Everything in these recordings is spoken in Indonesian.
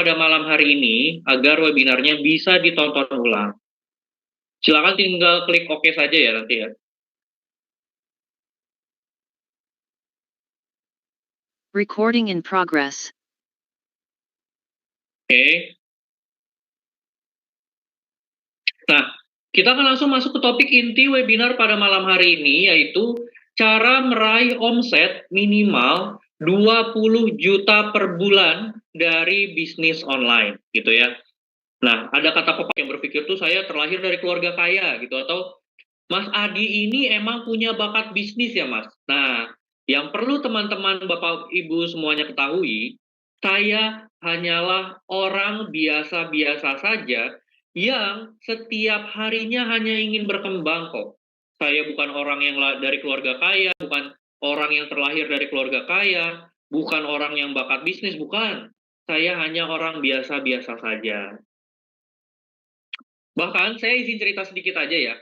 pada malam hari ini agar webinarnya bisa ditonton ulang. Silakan tinggal klik OK saja ya nanti ya. Recording in progress. Oke. Nah, kita akan langsung masuk ke topik inti webinar pada malam hari ini, yaitu cara meraih omset minimal 20 juta per bulan dari bisnis online, gitu ya. Nah, ada kata pepatah yang berpikir tuh saya terlahir dari keluarga kaya gitu, atau Mas Adi ini emang punya bakat bisnis ya Mas. Nah, yang perlu teman-teman Bapak Ibu semuanya ketahui, saya hanyalah orang biasa-biasa saja yang setiap harinya hanya ingin berkembang kok. Saya bukan orang yang dari keluarga kaya, bukan orang yang terlahir dari keluarga kaya, bukan orang yang bakat bisnis, bukan. Saya hanya orang biasa-biasa saja. Bahkan saya izin cerita sedikit aja ya.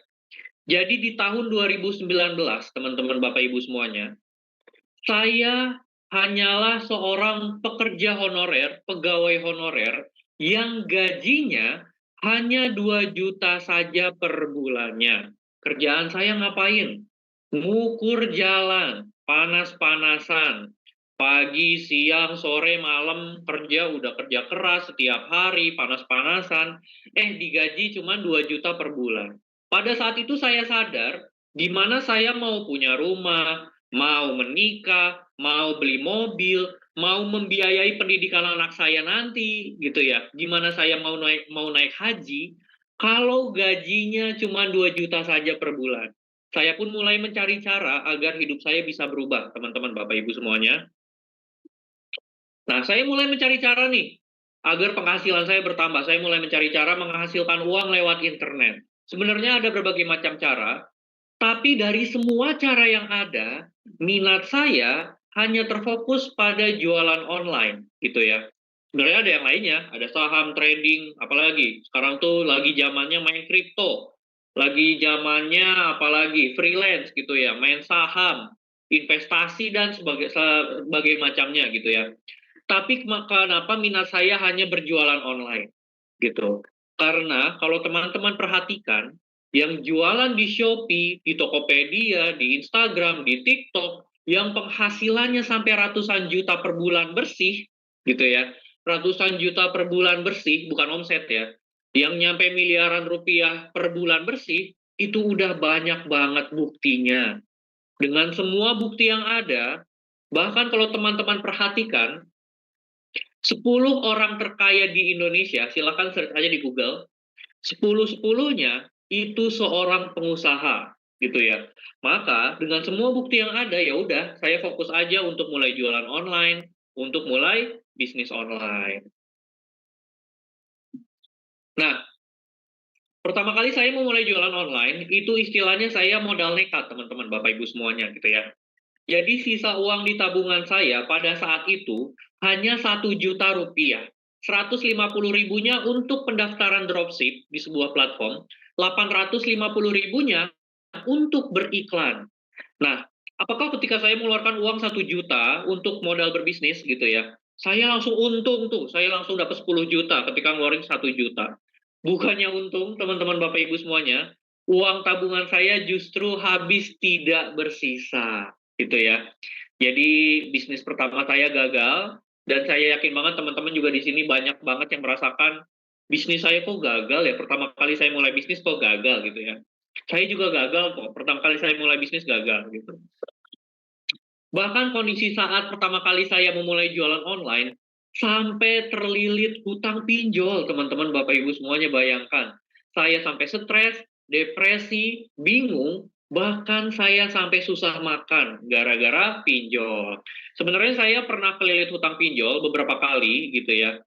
Jadi di tahun 2019, teman-teman Bapak Ibu semuanya, saya hanyalah seorang pekerja honorer, pegawai honorer, yang gajinya hanya 2 juta saja per bulannya. Kerjaan saya ngapain? Ngukur jalan, panas-panasan, pagi, siang, sore, malam, kerja, udah kerja keras setiap hari, panas-panasan, digaji cuma 2 juta per bulan. Pada saat itu saya sadar, di mana saya mau punya rumah, mau menikah, mau beli mobil, mau membiayai pendidikan anak saya nanti, gitu ya. Gimana saya mau naik haji, kalau gajinya cuma 2 juta saja per bulan. Saya pun mulai mencari cara agar hidup saya bisa berubah, teman-teman Bapak Ibu semuanya. Nah, saya mulai mencari cara nih, agar penghasilan saya bertambah. Saya mulai mencari cara menghasilkan uang lewat internet. Sebenarnya ada berbagai macam cara, tapi dari semua cara yang ada, minat saya hanya terfokus pada jualan online, gitu ya. Sebenarnya ada yang lainnya, ada saham, trading, apalagi. Sekarang tuh lagi zamannya main kripto, lagi zamannya apalagi freelance gitu ya, main saham, investasi dan sebagai macamnya gitu ya. Tapi kenapa minat saya hanya berjualan online gitu? Karena kalau teman-teman perhatikan, yang jualan di Shopee, di Tokopedia, di Instagram, di TikTok, yang penghasilannya sampai ratusan juta per bulan bersih, gitu ya, ratusan juta per bulan bersih, bukan omset ya, yang nyampe miliaran rupiah per bulan bersih, itu udah banyak banget buktinya. Dengan semua bukti yang ada, bahkan kalau teman-teman perhatikan, 10 orang terkaya di Indonesia, silakan search aja di Google, 10-10-nya itu seorang pengusaha, gitu ya. Maka dengan semua bukti yang ada, ya udah, saya fokus aja untuk mulai jualan online, untuk mulai bisnis online. Nah, pertama kali saya mau mulai jualan online, itu istilahnya saya modal nekat, teman-teman, Bapak Ibu semuanya, gitu ya. Jadi sisa uang di tabungan saya pada saat itu hanya 1 juta rupiah. 150 ribunya untuk pendaftaran dropship di sebuah platform, 850 ribunya untuk beriklan. Nah, apakah ketika saya mengeluarkan uang 1 juta untuk modal berbisnis gitu ya, saya langsung untung tuh, saya langsung dapat 10 juta ketika ngeluarin 1 juta. Bukannya untung, teman-teman Bapak Ibu semuanya, uang tabungan saya justru habis tidak bersisa, gitu ya. Jadi bisnis pertama saya gagal, dan saya yakin banget teman-teman juga di sini banyak banget yang merasakan bisnis saya kok gagal ya, pertama kali saya mulai bisnis kok gagal gitu ya. Saya juga gagal kok, pertama kali saya mulai bisnis gagal gitu. Bahkan kondisi saat pertama kali saya memulai jualan online, sampai terlilit hutang pinjol, teman-teman Bapak Ibu semuanya bayangkan. Saya sampai stres, depresi, bingung, bahkan saya sampai susah makan gara-gara pinjol. Sebenarnya saya pernah kelilit hutang pinjol beberapa kali gitu ya.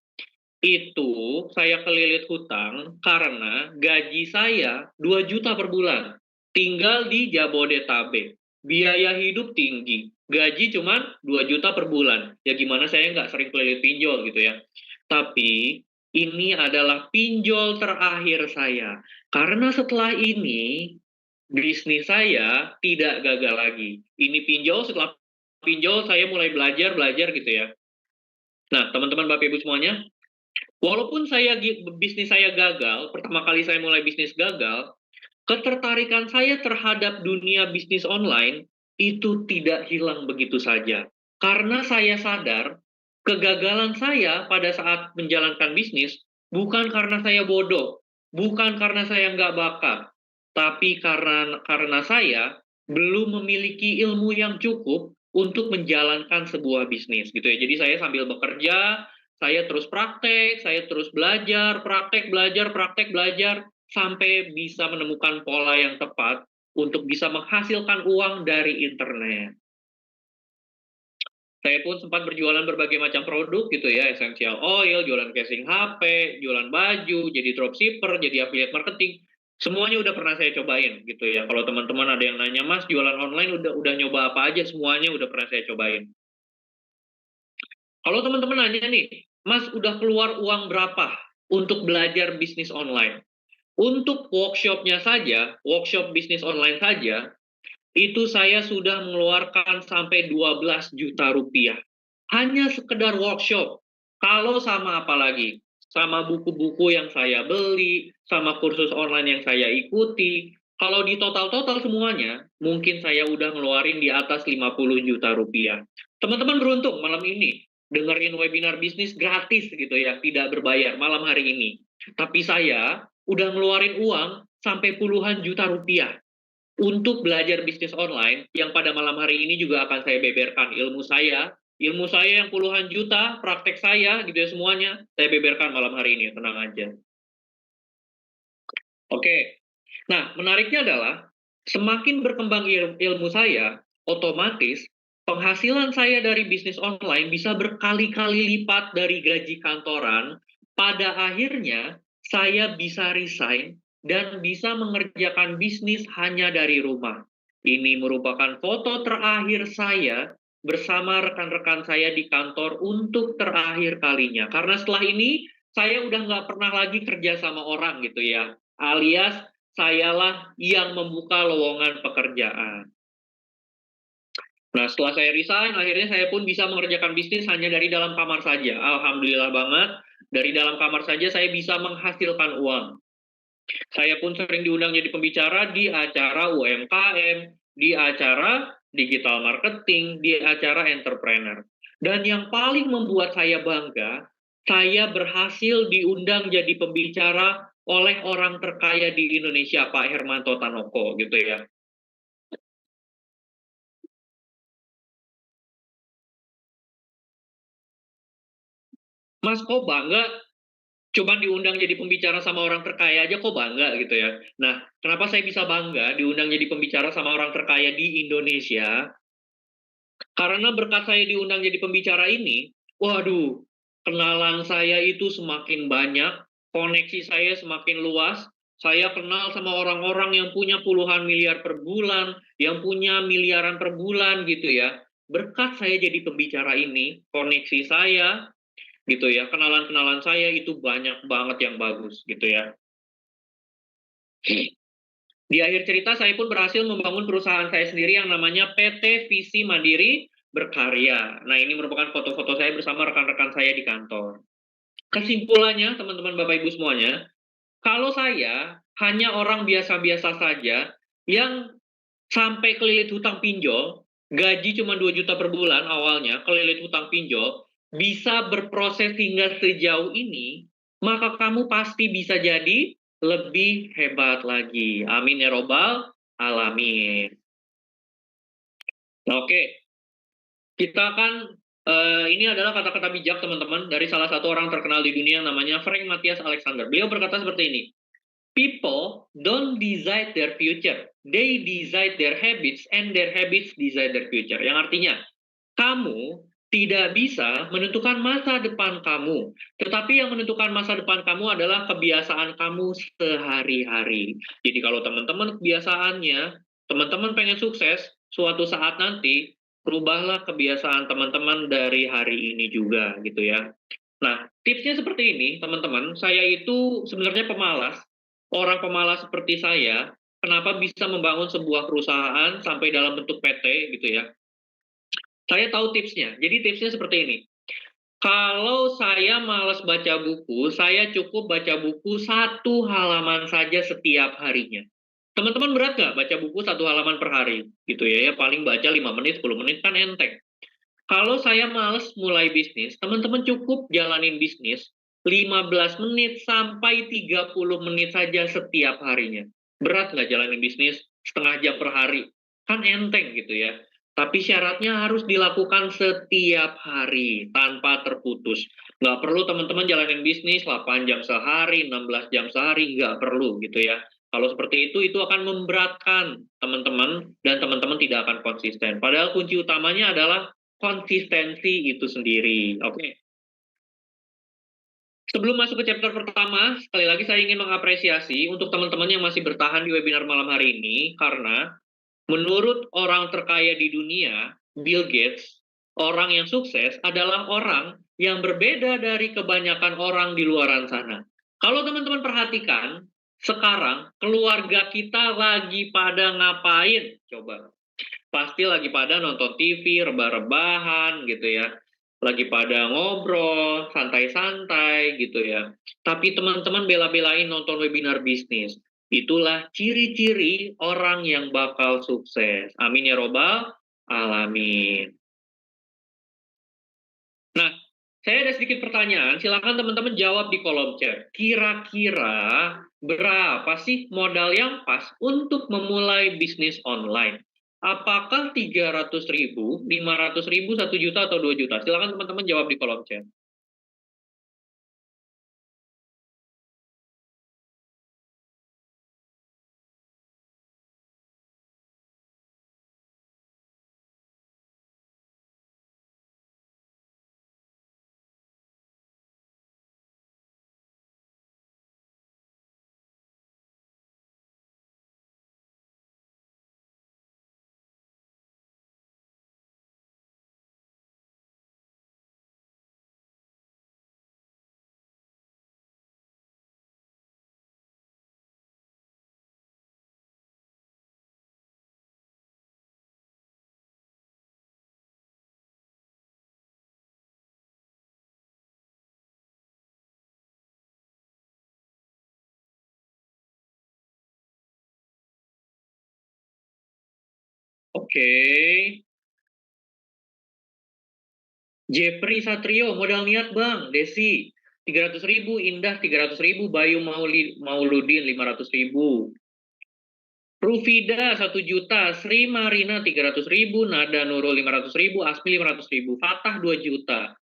Itu saya kelilit hutang karena gaji saya 2 juta per bulan. Tinggal di Jabodetabek. Biaya hidup tinggi. Gaji cuma 2 juta per bulan. Ya gimana saya nggak sering kelilit pinjol gitu ya. Tapi ini adalah pinjol terakhir saya. Karena setelah ini bisnis saya tidak gagal lagi. Ini pinjol, setelah pinjol saya mulai belajar gitu ya. Nah, teman-teman Bapak Ibu semuanya, Walaupun bisnis saya gagal, pertama kali saya mulai bisnis gagal, ketertarikan saya terhadap dunia bisnis online itu tidak hilang begitu saja. Karena saya sadar kegagalan saya pada saat menjalankan bisnis bukan karena saya bodoh, bukan karena saya nggak bakat, tapi karena saya belum memiliki ilmu yang cukup untuk menjalankan sebuah bisnis gitu ya. Jadi saya sambil bekerja, saya terus praktek, saya terus belajar, praktek, belajar, sampai bisa menemukan pola yang tepat untuk bisa menghasilkan uang dari internet. Saya pun sempat berjualan berbagai macam produk gitu ya, essential oil, jualan casing HP, jualan baju, jadi dropshipper, jadi affiliate marketing. Semuanya udah pernah saya cobain gitu ya. Kalau teman-teman ada yang nanya, "Mas, jualan online udah nyoba apa aja?" Semuanya udah pernah saya cobain. Kalau teman-teman nanya nih, "Mas, udah keluar uang berapa untuk belajar bisnis online?" Untuk workshop-nya saja, workshop bisnis online saja, itu saya sudah mengeluarkan sampai 12 juta rupiah. Hanya sekedar workshop. Kalau sama apa lagi? Sama buku-buku yang saya beli, sama kursus online yang saya ikuti. Kalau di total-total semuanya, mungkin saya udah ngeluarin di atas 50 juta rupiah. Teman-teman beruntung malam ini dengerin webinar bisnis gratis gitu ya, tidak berbayar malam hari ini. Tapi saya udah ngeluarin uang sampai puluhan juta rupiah untuk belajar bisnis online yang pada malam hari ini juga akan saya beberkan ilmu saya yang puluhan juta, praktek saya gitu ya semuanya, saya beberkan malam hari ini, tenang aja. Oke, nah menariknya adalah semakin berkembang ilmu saya, otomatis penghasilan saya dari bisnis online bisa berkali-kali lipat dari gaji kantoran. Pada akhirnya saya bisa resign dan bisa mengerjakan bisnis hanya dari rumah. Ini merupakan foto terakhir saya bersama rekan-rekan saya di kantor untuk terakhir kalinya. Karena setelah ini saya udah nggak pernah lagi kerja sama orang gitu ya, alias sayalah yang membuka lowongan pekerjaan. Nah, setelah saya resign, akhirnya saya pun bisa mengerjakan bisnis hanya dari dalam kamar saja. Alhamdulillah banget, dari dalam kamar saja saya bisa menghasilkan uang. Saya pun sering diundang jadi pembicara di acara UMKM, di acara digital marketing, di acara entrepreneur. Dan yang paling membuat saya bangga, saya berhasil diundang jadi pembicara oleh orang terkaya di Indonesia, Pak Hermanto Tanoko, gitu ya. Mas, kok bangga? Cuma diundang jadi pembicara sama orang terkaya aja kok bangga gitu ya. Nah, kenapa saya bisa bangga diundang jadi pembicara sama orang terkaya di Indonesia? Karena berkat saya diundang jadi pembicara ini, waduh, kenalan saya itu semakin banyak, koneksi saya semakin luas, saya kenal sama orang-orang yang punya puluhan miliar per bulan, yang punya miliaran per bulan gitu ya. Berkat saya jadi pembicara ini, koneksi saya gitu ya, kenalan-kenalan saya itu banyak banget yang bagus gitu ya. Di akhir cerita saya pun berhasil membangun perusahaan saya sendiri yang namanya PT Visi Mandiri Berkarya. Nah, ini merupakan foto-foto saya bersama rekan-rekan saya di kantor. Kesimpulannya, teman-teman Bapak Ibu semuanya, kalau saya hanya orang biasa-biasa saja yang sampai kelilit hutang pinjol, gaji cuma 2 juta per bulan awalnya, kelilit hutang pinjol, bisa berproses hingga sejauh ini, maka kamu pasti bisa jadi lebih hebat lagi. Amin ya robbal alamin. Nah, oke, kita akan ini adalah kata-kata bijak teman-teman dari salah satu orang terkenal di dunia namanya Frank Matthias Alexander. Beliau berkata seperti ini, "People don't decide their future, they decide their habits and their habits decide their future." Yang artinya, kamu tidak bisa menentukan masa depan kamu, tetapi yang menentukan masa depan kamu adalah kebiasaan kamu sehari-hari. Jadi kalau teman-teman kebiasaannya, teman-teman pengen sukses, suatu saat nanti rubahlah kebiasaan teman-teman dari hari ini juga gitu ya. Nah, tipsnya seperti ini, teman-teman. Saya itu sebenarnya pemalas. Orang pemalas seperti saya, kenapa bisa membangun sebuah perusahaan sampai dalam bentuk PT gitu ya. Saya tahu tipsnya. Jadi tipsnya seperti ini. Kalau saya malas baca buku, saya cukup baca buku 1 halaman saja setiap harinya. Teman-teman berat nggak baca buku 1 halaman per hari? Gitu ya, ya paling baca 5 menit, 10 menit kan enteng. Kalau saya males mulai bisnis, teman-teman cukup jalanin bisnis 15 menit sampai 30 menit saja setiap harinya. Berat nggak jalanin bisnis setengah jam per hari? Kan enteng gitu ya. Tapi syaratnya harus dilakukan setiap hari tanpa terputus. Nggak perlu teman-teman jalanin bisnis 8 jam sehari, 16 jam sehari, nggak perlu gitu ya. Kalau seperti itu akan memberatkan teman-teman dan teman-teman tidak akan konsisten. Padahal kunci utamanya adalah konsistensi itu sendiri. Oke. Sebelum masuk ke chapter pertama, sekali lagi saya ingin mengapresiasi untuk teman-teman yang masih bertahan di webinar malam hari ini, karena menurut orang terkaya di dunia, Bill Gates, orang yang sukses adalah orang yang berbeda dari kebanyakan orang di luaran sana. Kalau teman-teman perhatikan, sekarang keluarga kita lagi pada ngapain? Coba. Pasti lagi pada nonton TV, rebah-rebahan gitu ya. Lagi pada ngobrol, santai-santai gitu ya. Tapi teman-teman bela-belain nonton webinar bisnis. Itulah ciri-ciri orang yang bakal sukses. Amin ya robbal alamin. Nah, saya ada sedikit pertanyaan. Silakan teman-teman jawab di kolom chat. Kira-kira berapa sih modal yang pas untuk memulai bisnis online? Apakah 300.000, 500.000, 1 juta, atau 2 juta? Silakan teman-teman jawab di kolom chat. Oke. Jeffrey Satrio, modal niat bang. Desi, 300.000. Indah, 300.000. Bayu Mauludin, 500.000. Rufida 1 juta, Sri Marina 300.000, Nada Nurul 500.000, Asmi 500.000, Fatah 2 juta,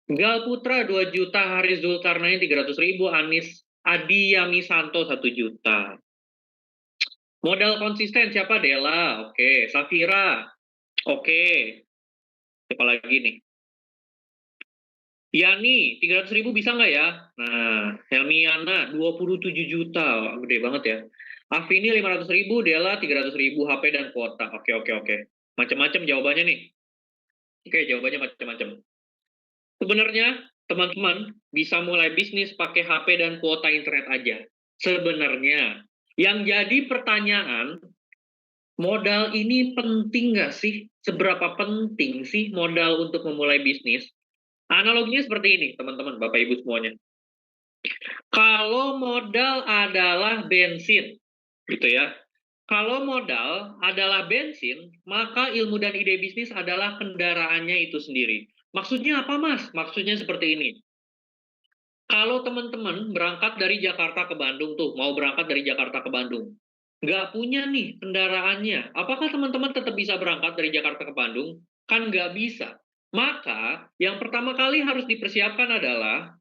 Gal Putra 2 juta, Haris Zulkarnain 300.000, Anis Adi Yamisanto 1 juta. Modal konsisten siapa? Dela, oke. Safira, oke. Siapa lagi nih? Yani, 300.000 bisa nggak ya? Nah, Helmiana 27 juta, wah, gede banget ya. Afini 500.000, Dela 300.000, HP dan kuota. Oke, oke, oke. Macam-macam jawabannya nih. Oke, jawabannya macam-macam. Sebenarnya, teman-teman bisa mulai bisnis pakai HP dan kuota internet aja. Sebenarnya, yang jadi pertanyaan, modal ini penting nggak sih? Seberapa penting sih modal untuk memulai bisnis? Analoginya seperti ini, teman-teman, Bapak Ibu semuanya. Kalau modal adalah bensin, gitu ya. Kalau modal adalah bensin, maka ilmu dan ide bisnis adalah kendaraannya itu sendiri. Maksudnya apa, Mas? Maksudnya seperti ini. Kalau teman-teman berangkat dari Jakarta ke Bandung tuh, mau berangkat dari Jakarta ke Bandung, nggak punya nih kendaraannya, apakah teman-teman tetap bisa berangkat dari Jakarta ke Bandung? Kan nggak bisa. Maka yang pertama kali harus dipersiapkan adalah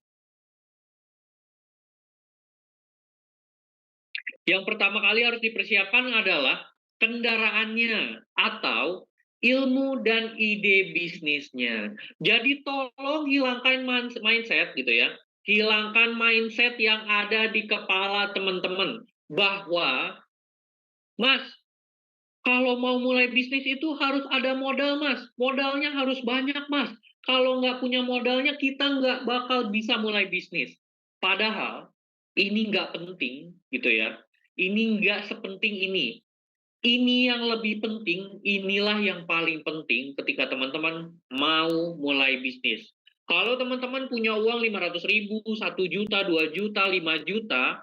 Yang pertama kali harus dipersiapkan adalah kendaraannya atau ilmu dan ide bisnisnya. Jadi tolong hilangkan mindset gitu ya. Hilangkan mindset yang ada di kepala teman-teman bahwa, Mas, kalau mau mulai bisnis itu harus ada modal, Mas. Modalnya harus banyak, Mas. Kalau nggak punya modalnya, kita nggak bakal bisa mulai bisnis. Padahal, ini nggak penting, gitu ya. Ini nggak sepenting ini. Ini yang lebih penting, inilah yang paling penting ketika teman-teman mau mulai bisnis. Kalau teman-teman punya uang 500.000, 1 juta, 2 juta, 5 juta,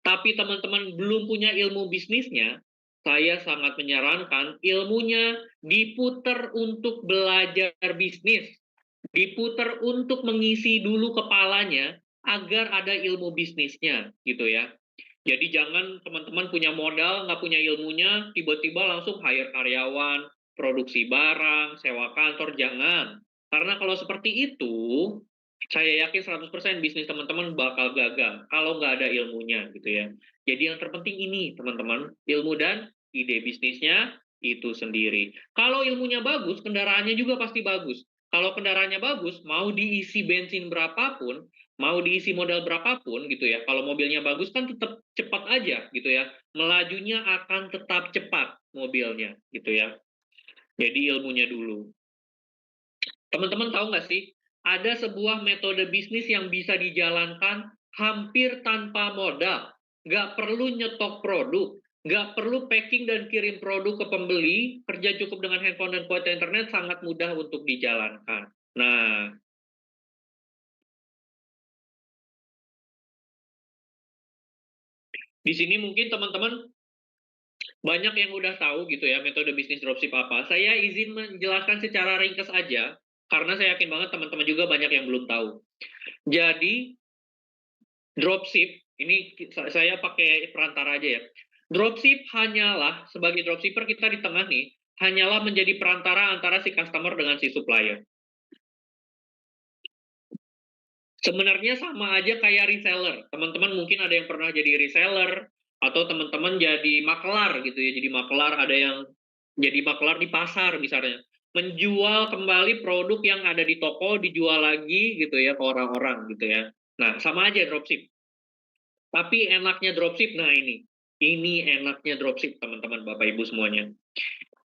tapi teman-teman belum punya ilmu bisnisnya, saya sangat menyarankan ilmunya diputar untuk belajar bisnis, diputar untuk mengisi dulu kepalanya agar ada ilmu bisnisnya, gitu ya. Jadi jangan teman-teman punya modal, nggak punya ilmunya, tiba-tiba langsung hire karyawan, produksi barang, sewa kantor, jangan. Karena kalau seperti itu, saya yakin 100% bisnis teman-teman bakal gagal kalau nggak ada ilmunya gitu ya. Jadi yang terpenting ini teman-teman, ilmu dan ide bisnisnya itu sendiri. Kalau ilmunya bagus, kendaraannya juga pasti bagus. Kalau kendaraannya bagus, mau diisi bensin berapapun, mau diisi modal berapapun gitu ya, kalau mobilnya bagus kan tetap cepat aja gitu ya, melajunya akan tetap cepat mobilnya gitu ya. Jadi ilmunya dulu. Teman-teman tahu nggak sih, ada sebuah metode bisnis yang bisa dijalankan hampir tanpa modal. Nggak perlu nyetok produk, nggak perlu packing dan kirim produk ke pembeli, kerja cukup dengan handphone dan kuota internet, sangat mudah untuk dijalankan. Nah, di sini mungkin teman-teman banyak yang udah tahu gitu ya metode bisnis dropship apa. Saya izin menjelaskan secara ringkas aja, karena saya yakin banget teman-teman juga banyak yang belum tahu. Jadi, dropship, ini saya pakai perantara aja ya. Dropship hanyalah, sebagai dropshipper kita di tengah nih, hanyalah menjadi perantara antara si customer dengan si supplier. Sebenarnya sama aja kayak reseller. Teman-teman mungkin ada yang pernah jadi reseller, atau teman-teman jadi makelar gitu ya. Jadi makelar, ada yang jadi makelar di pasar misalnya. Menjual kembali produk yang ada di toko, dijual lagi gitu ya ke orang-orang gitu ya. Nah, sama aja dropship. Tapi enaknya dropship, nah ini. Ini enaknya dropship teman-teman Bapak Ibu semuanya.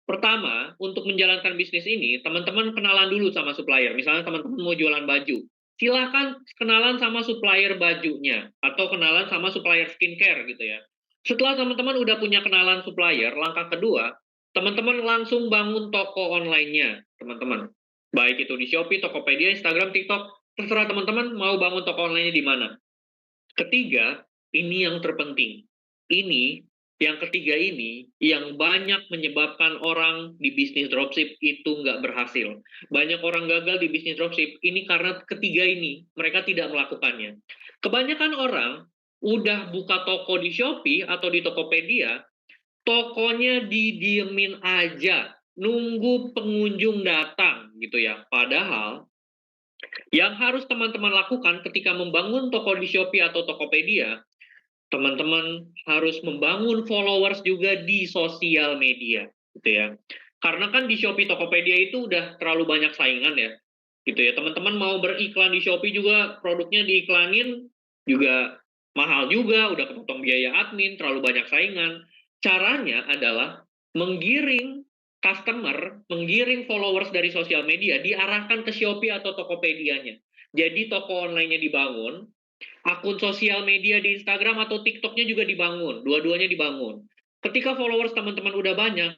Pertama, untuk menjalankan bisnis ini, teman-teman kenalan dulu sama supplier. Misalnya teman-teman mau jualan baju, silakan kenalan sama supplier bajunya, atau kenalan sama supplier skincare gitu ya. Setelah teman-teman udah punya kenalan supplier, langkah kedua, teman-teman langsung bangun toko online-nya, teman-teman. Baik itu di Shopee, Tokopedia, Instagram, TikTok, terserah teman-teman mau bangun toko online-nya di mana. Ketiga, ini yang terpenting. Ini, yang ketiga ini, yang banyak menyebabkan orang di bisnis dropship itu nggak berhasil. Banyak orang gagal di bisnis dropship, ini karena ketiga ini, mereka tidak melakukannya. Kebanyakan orang udah buka toko di Shopee atau di Tokopedia, tokonya didiemin aja, nunggu pengunjung datang gitu ya. Padahal yang harus teman-teman lakukan ketika membangun toko di Shopee atau Tokopedia, teman-teman harus membangun followers juga di sosial media, gitu ya. Karena kan di Shopee, Tokopedia itu udah terlalu banyak saingan ya, gitu ya. Teman-teman mau beriklan di Shopee juga, produknya diiklanin juga mahal juga, udah kepotong biaya admin, terlalu banyak saingan. Caranya adalah menggiring customer, menggiring followers dari sosial media, diarahkan ke Shopee atau Tokopedia-nya. Jadi toko online-nya dibangun, akun sosial media di Instagram atau TikTok-nya juga dibangun, dua-duanya dibangun. Ketika followers teman-teman udah banyak,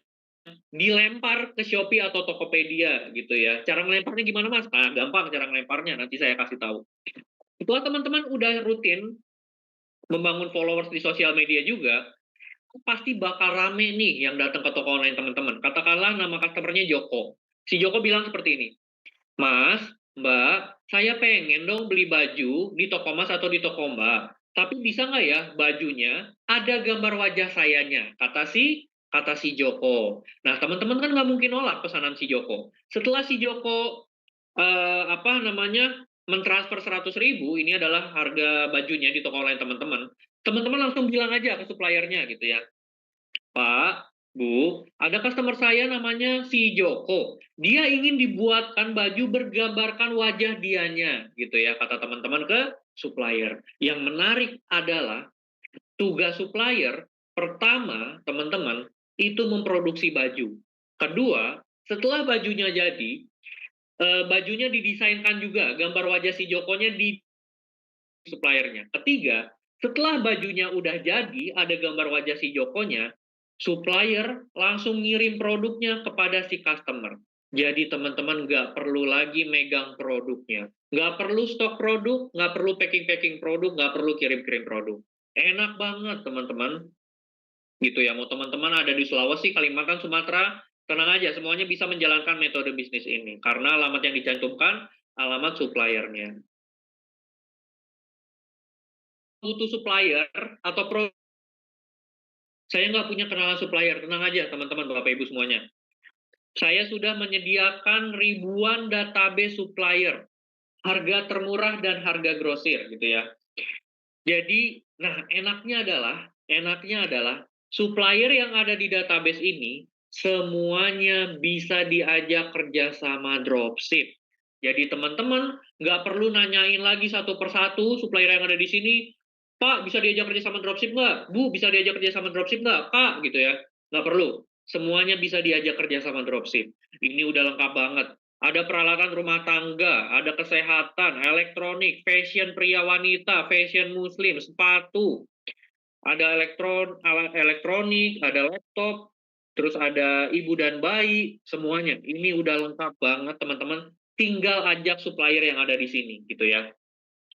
dilempar ke Shopee atau Tokopedia gitu ya. Cara melemparnya gimana Mas? Nah, gampang cara melemparnya, nanti saya kasih tahu. Setelah teman-teman udah rutin membangun followers di sosial media juga, pasti bakal rame nih yang datang ke toko online teman-teman. Katakanlah nama customer-nya Joko. Si Joko bilang seperti ini, Mas, Mbak, saya pengen dong beli baju di toko Mas atau di toko Mbak. Tapi bisa nggak ya bajunya ada gambar wajah sayanya? Kata si Joko. Nah, teman-teman kan nggak mungkin nolak pesanan si Joko. Setelah si Joko apa namanya mentransfer 100.000, ini adalah harga bajunya di toko online teman-teman. Teman-teman langsung bilang aja ke suppliernya gitu ya. Pak, Bu, ada customer saya namanya si Joko. Dia ingin dibuatkan baju bergambarkan wajah dianya, gitu ya, kata teman-teman ke supplier. Yang menarik adalah tugas supplier, pertama, teman-teman, itu memproduksi baju. Kedua, setelah bajunya jadi, bajunya didesainkan juga, gambar wajah si Jokonya di suppliernya. Ketiga, setelah bajunya udah jadi, ada gambar wajah si Jokonya, supplier langsung ngirim produknya kepada si customer. Jadi teman-teman nggak perlu lagi megang produknya. Nggak perlu stok produk, nggak perlu packing-packing produk, nggak perlu kirim-kirim produk. Enak banget teman-teman. Gitu ya, mau teman-teman ada di Sulawesi, Kalimantan, Sumatera, tenang aja, semuanya bisa menjalankan metode bisnis ini. Karena alamat yang dicantumkan, alamat suppliernya. Butuh supplier atau saya nggak punya kenalan supplier, tenang aja teman-teman, Bapak Ibu semuanya. Saya sudah menyediakan ribuan database supplier, harga termurah dan harga grosir gitu ya. Jadi, nah enaknya adalah supplier yang ada di database ini semuanya bisa diajak kerjasama dropship. Jadi teman-teman nggak perlu nanyain lagi satu persatu supplier yang ada di sini, Pak bisa diajak kerjasama dropship nggak? Bu bisa diajak kerjasama dropship nggak? Kak gitu ya, nggak perlu. Semuanya bisa diajak kerjasama dropship. Ini udah lengkap banget. Ada peralatan rumah tangga, ada kesehatan, elektronik, fashion pria wanita, fashion muslim, sepatu, ada elektronik, ada laptop, terus ada ibu dan bayi, semuanya. Ini udah lengkap banget teman-teman. Tinggal ajak supplier yang ada di sini gitu ya.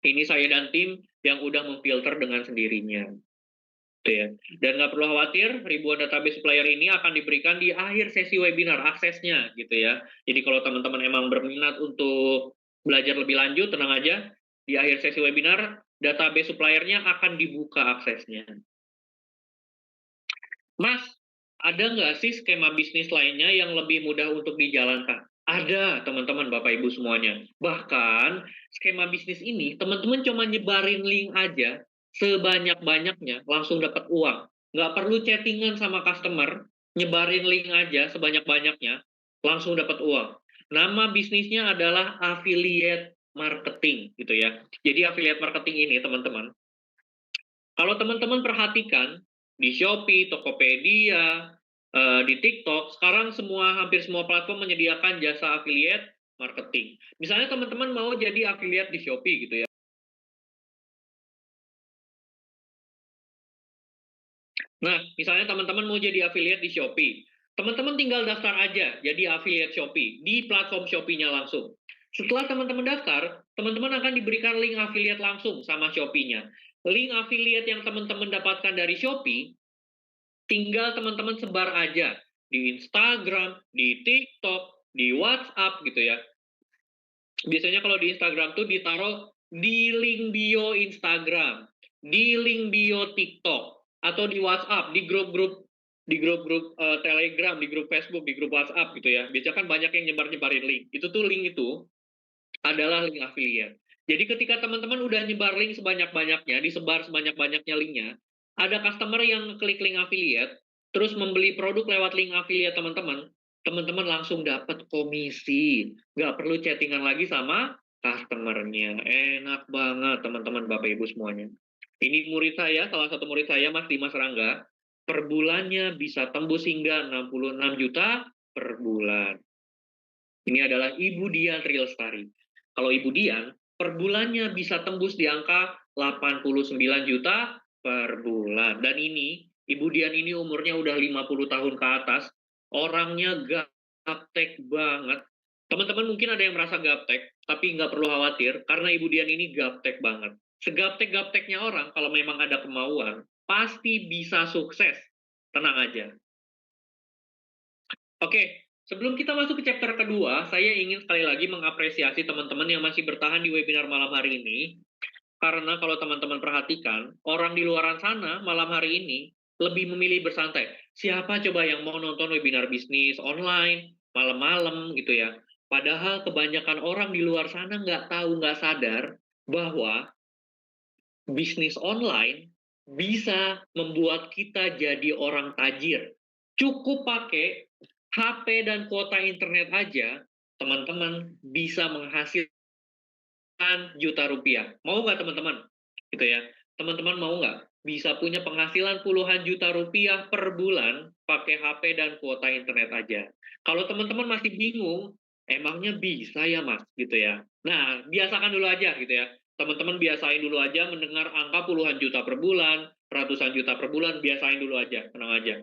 Ini saya dan tim yang udah memfilter dengan sendirinya. Gitu ya. Dan nggak perlu khawatir, ribuan database supplier ini akan diberikan di akhir sesi webinar aksesnya gitu ya. Jadi kalau teman-teman emang berminat untuk belajar lebih lanjut, tenang aja, di akhir sesi webinar database suppliernya akan dibuka aksesnya. Mas, ada nggak sih skema bisnis lainnya yang lebih mudah untuk dijalankan? Ada, teman-teman, Bapak Ibu semuanya. Bahkan, skema bisnis ini, teman-teman cuma nyebarin link aja, sebanyak-banyaknya, langsung dapat uang. Nggak perlu chattingan sama customer, nyebarin link aja sebanyak-banyaknya, langsung dapat uang. Nama bisnisnya adalah affiliate marketing, gitu ya. Jadi affiliate marketing ini, teman-teman, kalau teman-teman perhatikan, di Shopee, Tokopedia, di TikTok, sekarang hampir semua platform menyediakan jasa affiliate marketing. Misalnya teman-teman mau jadi affiliate di Shopee gitu ya. Nah, misalnya teman-teman mau jadi affiliate di Shopee. Teman-teman tinggal daftar aja jadi affiliate Shopee di platform Shopee-nya langsung. Setelah teman-teman daftar, teman-teman akan diberikan link affiliate langsung sama Shopee-nya. Link affiliate yang teman-teman dapatkan dari Shopee, tinggal teman-teman sebar aja di Instagram, di TikTok, di WhatsApp gitu ya. Biasanya kalau di Instagram tuh ditaruh di link bio Instagram, di link bio TikTok, atau di WhatsApp, di grup-grup Telegram, di grup Facebook, di grup WhatsApp gitu ya. Biasanya kan banyak yang nyebar-nyebarin link. Itu tuh link itu adalah link affiliate. Jadi ketika teman-teman udah nyebar link sebanyak-banyaknya, disebar sebanyak-banyaknya linknya, ada customer yang klik link affiliate, terus membeli produk lewat link affiliate teman-teman, teman-teman langsung dapat komisi. Nggak perlu chattingan lagi sama customernya. Enak banget teman-teman Bapak Ibu semuanya. Ini murid saya, salah satu murid saya Mas Dimas Rangga, per bulannya bisa tembus hingga 66 juta per bulan. Ini adalah Ibu Dian Real Lestari. Kalau Ibu Dian, per bulannya bisa tembus di angka 89 juta per bulan. Dan ini, Ibu Dian ini umurnya udah 50 tahun ke atas, orangnya gaptek banget. Teman-teman mungkin ada yang merasa gaptek, tapi nggak perlu khawatir, karena Ibu Dian ini gaptek banget. Segaptek-gapteknya orang, kalau memang ada kemauan, pasti bisa sukses. Tenang aja. Oke, sebelum kita masuk ke chapter kedua, saya ingin sekali lagi mengapresiasi teman-teman yang masih bertahan di webinar malam hari ini. Karena kalau teman-teman perhatikan, orang di luar sana malam hari ini lebih memilih bersantai. Siapa coba yang mau nonton webinar bisnis online, malam-malam gitu ya. Padahal kebanyakan orang di luar sana nggak tahu, nggak sadar bahwa bisnis online bisa membuat kita jadi orang tajir. Cukup pakai HP dan kuota internet aja, teman-teman bisa menghasilkan juta rupiah. Mau nggak teman-teman? Gitu ya. Teman-teman mau nggak? Bisa punya penghasilan puluhan juta rupiah per bulan pakai HP dan kuota internet aja. Kalau teman-teman masih bingung, emangnya bisa ya mas? Gitu ya. Nah, biasakan dulu aja gitu ya. Teman-teman biasain dulu aja mendengar angka puluhan juta per bulan, ratusan juta per bulan, biasain dulu aja, tenang aja.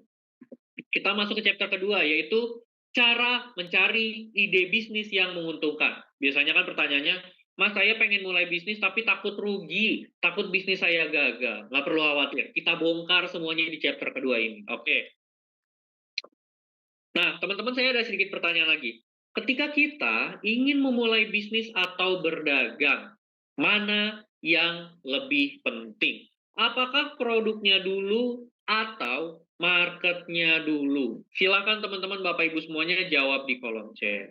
Kita masuk ke chapter kedua, yaitu cara mencari ide bisnis yang menguntungkan. Biasanya kan pertanyaannya, Mas, saya pengen mulai bisnis tapi takut rugi, takut bisnis saya gagal. Nggak perlu khawatir, kita bongkar semuanya di chapter kedua ini. Oke. Nah, teman-teman, saya ada sedikit pertanyaan lagi. Ketika kita ingin memulai bisnis atau berdagang, mana yang lebih penting? Apakah produknya dulu atau marketnya dulu? Silakan teman-teman, Bapak Ibu semuanya jawab di kolom chat.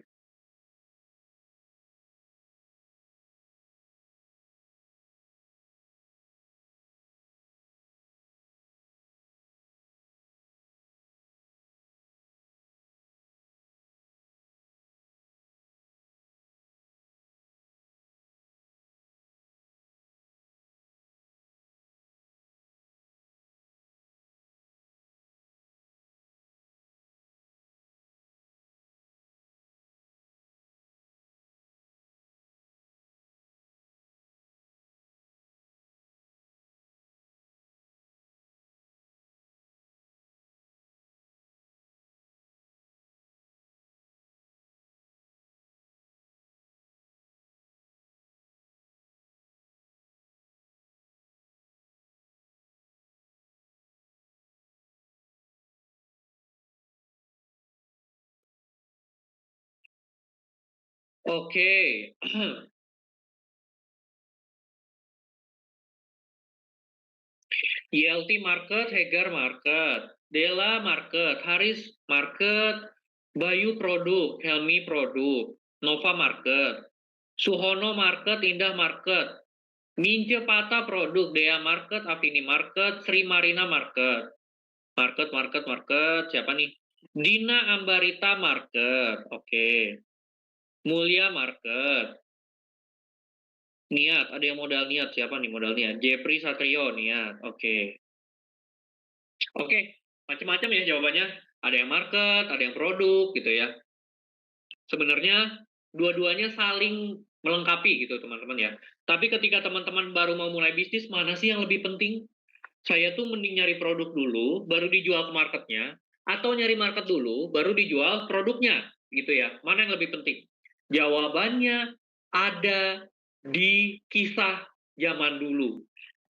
Oke. YLT Market, Hegar Market, Della Market, Haris Market, Bayu Produk, Helmi Produk, Nova Market, Suhono Market, Indah Market, Mince Pata Produk, Dea Market, Afini Market, Sri Marina Market. Market, siapa nih? Dina Ambarita Market, oke. Mulia Market. Niat, ada yang modal niat, siapa nih modal niat? Jeffrey Satrio, niat, oke. Oke, macam-macam ya jawabannya. Ada yang market, ada yang produk gitu ya. Sebenarnya dua-duanya saling melengkapi gitu teman-teman ya. Tapi ketika teman-teman baru mau mulai bisnis, mana sih yang lebih penting? Saya tuh mending nyari produk dulu, baru dijual ke marketnya, atau nyari market dulu, baru dijual produknya gitu ya. Mana yang lebih penting? Jawabannya ada di kisah zaman dulu.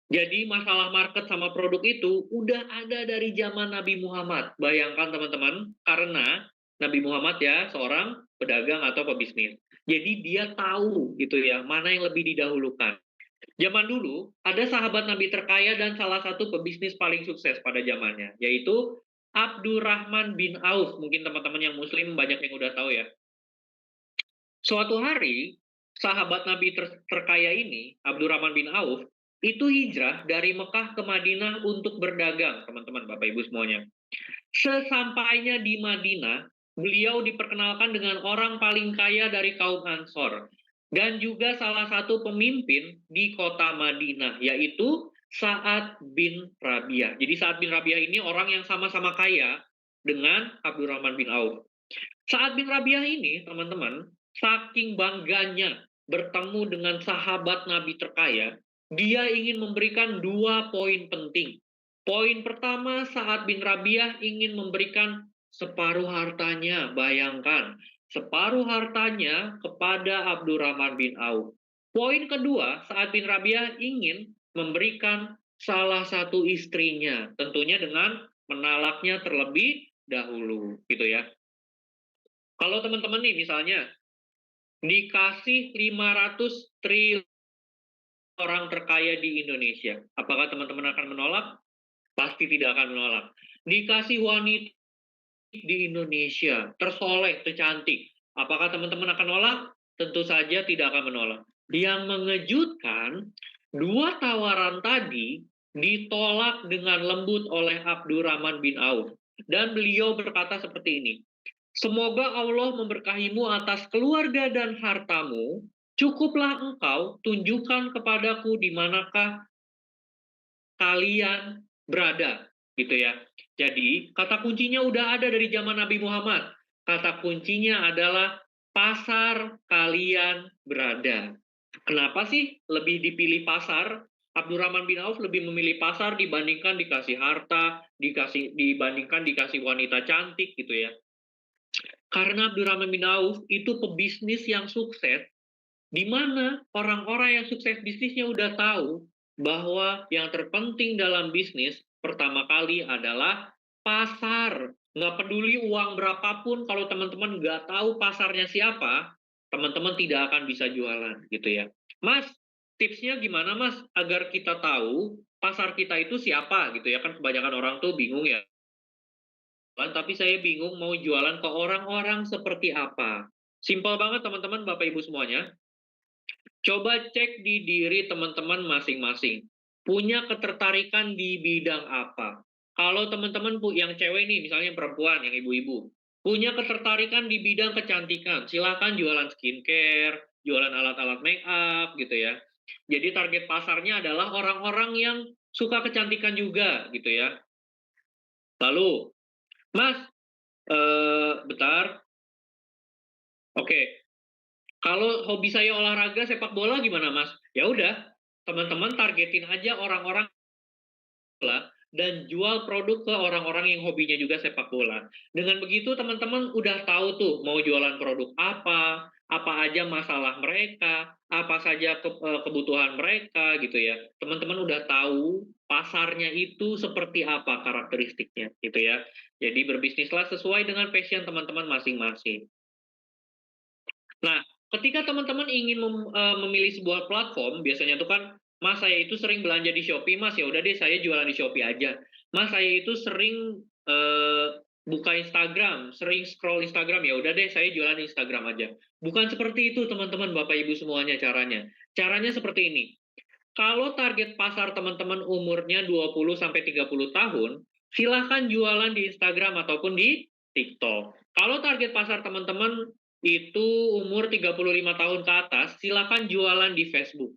Jadi masalah market sama produk itu udah ada dari zaman Nabi Muhammad. Bayangkan teman-teman, karena Nabi Muhammad ya seorang pedagang atau pebisnis. Jadi dia tahu gitu ya, mana yang lebih didahulukan. Zaman dulu ada sahabat Nabi terkaya dan salah satu pebisnis paling sukses pada zamannya, yaitu Abdurrahman bin Auf. Mungkin teman-teman yang muslim banyak yang udah tahu ya. Suatu hari, sahabat Nabi terkaya ini, Abdurrahman bin Auf, itu hijrah dari Mekah ke Madinah untuk berdagang, teman-teman, Bapak Ibu semuanya. Sesampainya di Madinah, beliau diperkenalkan dengan orang paling kaya dari kaum Ansor, dan juga salah satu pemimpin di kota Madinah, yaitu Sa'ad bin Rabi'ah. Jadi Sa'ad bin Rabi'ah ini orang yang sama-sama kaya dengan Abdurrahman bin Auf. Sa'ad bin Rabi'ah ini, teman-teman, saking bangganya bertemu dengan sahabat Nabi terkaya, dia ingin memberikan 2 poin penting. Poin pertama, Sa'ad bin Rabi'ah ingin memberikan separuh hartanya, bayangkan, separuh hartanya kepada Abdurrahman bin Auf. Poin kedua, Sa'ad bin Rabi'ah ingin memberikan salah satu istrinya, tentunya dengan menalaknya terlebih dahulu, gitu ya. Kalau teman-teman nih misalnya dikasih 500 triliun orang terkaya di Indonesia, apakah teman-teman akan menolak? Pasti tidak akan menolak. Dikasih wanita di Indonesia, tersoleh, tercantik, apakah teman-teman akan menolak? Tentu saja tidak akan menolak. Yang mengejutkan, 2 tawaran tadi ditolak dengan lembut oleh Abdurrahman bin Auf. Dan beliau berkata seperti ini, semoga Allah memberkahimu atas keluarga dan hartamu, cukuplah engkau tunjukkan kepadaku di manakah kalian berada, gitu ya. Jadi, kata kuncinya udah ada dari zaman Nabi Muhammad. Kata kuncinya adalah pasar kalian berada. Kenapa sih lebih dipilih pasar? Abdurrahman bin Auf lebih memilih pasar dibandingkan dikasih harta, dibandingkan dikasih wanita cantik gitu ya. Karena Abdurrahman bin Auf itu pebisnis yang sukses, di mana orang-orang yang sukses bisnisnya udah tahu bahwa yang terpenting dalam bisnis pertama kali adalah pasar. Nggak peduli uang berapapun, kalau teman-teman nggak tahu pasarnya siapa, teman-teman tidak akan bisa jualan gitu ya. Mas, tipsnya gimana Mas agar kita tahu pasar kita itu siapa gitu ya? Kan kebanyakan orang tuh bingung ya. Tapi saya bingung mau jualan ke orang-orang seperti apa. Simpel banget teman-teman, Bapak Ibu semuanya. Coba cek di diri teman-teman masing-masing. Punya ketertarikan di bidang apa? Kalau teman-teman yang cewek nih, misalnya perempuan, yang ibu-ibu, punya ketertarikan di bidang kecantikan, silakan jualan skincare, jualan alat-alat make up gitu ya. Jadi target pasarnya adalah orang-orang yang suka kecantikan juga gitu ya. Lalu, Mas, bentar. Oke, kalau hobi saya olahraga sepak bola gimana, Mas? Ya udah, teman-teman targetin aja orang-orang bola dan jual produk ke orang-orang yang hobinya juga sepak bola. Dengan begitu teman-teman udah tahu tuh mau jualan produk apa aja masalah mereka, apa saja kebutuhan mereka gitu ya. Teman-teman udah tahu pasarnya itu seperti apa karakteristiknya gitu ya. Jadi berbisnislah sesuai dengan passion teman-teman masing-masing. Nah, ketika teman-teman ingin memilih sebuah platform, biasanya tuh kan, "Mas, saya itu sering belanja di Shopee, Mas, ya udah deh saya jualan di Shopee aja. Mas, saya itu sering, buka Instagram, sering scroll Instagram, ya udah deh saya jualan di Instagram aja." Bukan seperti itu teman-teman, Bapak Ibu semuanya caranya. Caranya seperti ini, kalau target pasar teman-teman umurnya 20 sampai 30 tahun, silahkan jualan di Instagram ataupun di TikTok. Kalau target pasar teman-teman itu umur 35 tahun ke atas, silakan jualan di Facebook.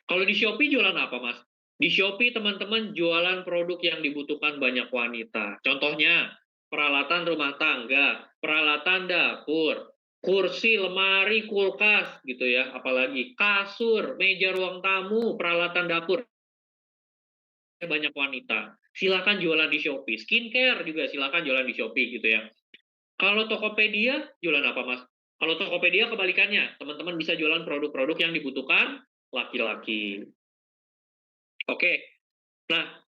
Kalau di Shopee jualan apa, Mas? Di Shopee teman-teman jualan produk yang dibutuhkan banyak wanita. Contohnya, peralatan rumah tangga, peralatan dapur, kursi, lemari, kulkas gitu ya, apalagi kasur, meja ruang tamu, peralatan dapur banyak wanita. Silakan jualan di Shopee. Skincare juga silakan jualan di Shopee gitu ya. Kalau Tokopedia, jualan apa, Mas? Kalau Tokopedia kebalikannya, teman-teman bisa jualan produk-produk yang dibutuhkan laki-laki. Oke, nah,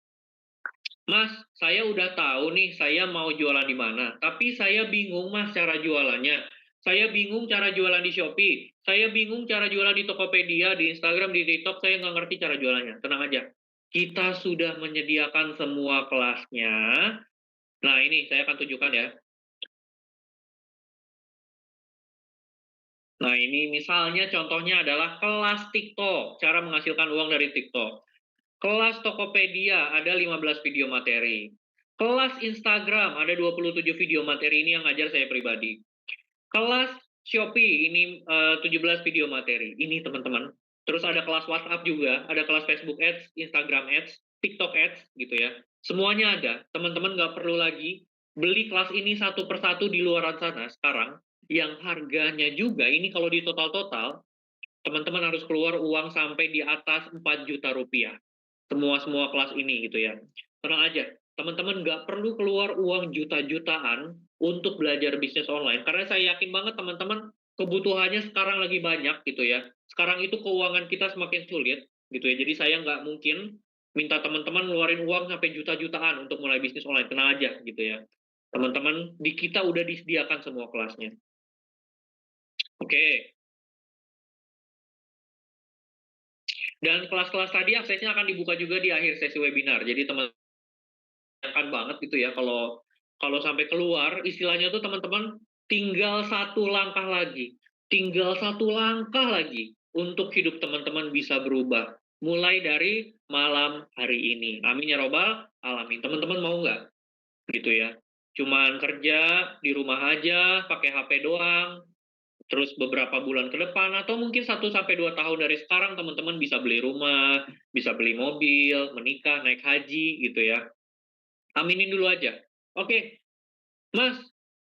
Mas, saya udah tahu nih saya mau jualan di mana, tapi saya bingung, Mas, cara jualannya. Saya bingung cara jualan di Shopee, saya bingung cara jualan di Tokopedia, di Instagram, di TikTok, saya nggak ngerti cara jualannya. Tenang aja, kita sudah menyediakan semua kelasnya. Nah, ini saya akan tunjukkan ya. Nah, ini misalnya contohnya adalah kelas TikTok, cara menghasilkan uang dari TikTok. Kelas Tokopedia ada 15 video materi. Kelas Instagram ada 27 video materi, ini yang ngajar saya pribadi. Kelas Shopee ini 17 video materi. Ini teman-teman. Terus ada kelas WhatsApp juga, ada kelas Facebook Ads, Instagram Ads, TikTok Ads gitu ya. Semuanya ada. Teman-teman nggak perlu lagi beli kelas ini satu persatu di luaran sana sekarang. Yang harganya juga, ini kalau di total-total, teman-teman harus keluar uang sampai di atas 4 juta rupiah. Semua kelas ini gitu ya. Tenang aja, teman-teman nggak perlu keluar uang juta-jutaan untuk belajar bisnis online. Karena saya yakin banget teman-teman kebutuhannya sekarang lagi banyak gitu ya. Sekarang itu keuangan kita semakin sulit gitu ya. Jadi saya nggak mungkin minta teman-teman ngeluarin uang sampai juta-jutaan untuk mulai bisnis online. Tenang aja gitu ya. Teman-teman, di kita udah disediakan semua kelasnya. Oke. Dan kelas-kelas tadi aksesnya akan dibuka juga di akhir sesi webinar. Jadi teman sayangkan banget gitu ya kalau kalau sampai keluar, istilahnya tuh teman-teman tinggal satu langkah lagi, tinggal satu langkah lagi untuk hidup teman-teman bisa berubah. Mulai dari malam hari ini. Amin ya robbal alamin. Teman-teman mau nggak? Gitu ya. Cuman kerja di rumah aja, pakai HP doang, terus beberapa bulan ke depan atau mungkin 1 sampai 2 tahun dari sekarang teman-teman bisa beli rumah, bisa beli mobil, menikah, naik haji gitu ya. Aminin dulu aja. Oke, Mas,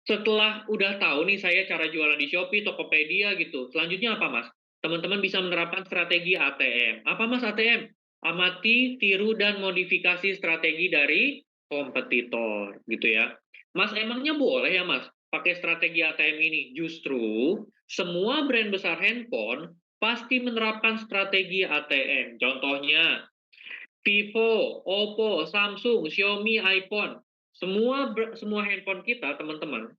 setelah udah tahu nih saya cara jualan di Shopee, Tokopedia gitu. Selanjutnya apa, Mas? Teman-teman bisa menerapkan strategi ATM. Apa, Mas, ATM? Amati, tiru, dan modifikasi strategi dari kompetitor gitu ya. Mas, emangnya boleh ya, Mas? pakai strategi ATM ini? Justru semua brand besar handphone pasti menerapkan strategi ATM. Contohnya, Vivo, Oppo, Samsung, Xiaomi, iPhone. Semua handphone kita, teman-teman,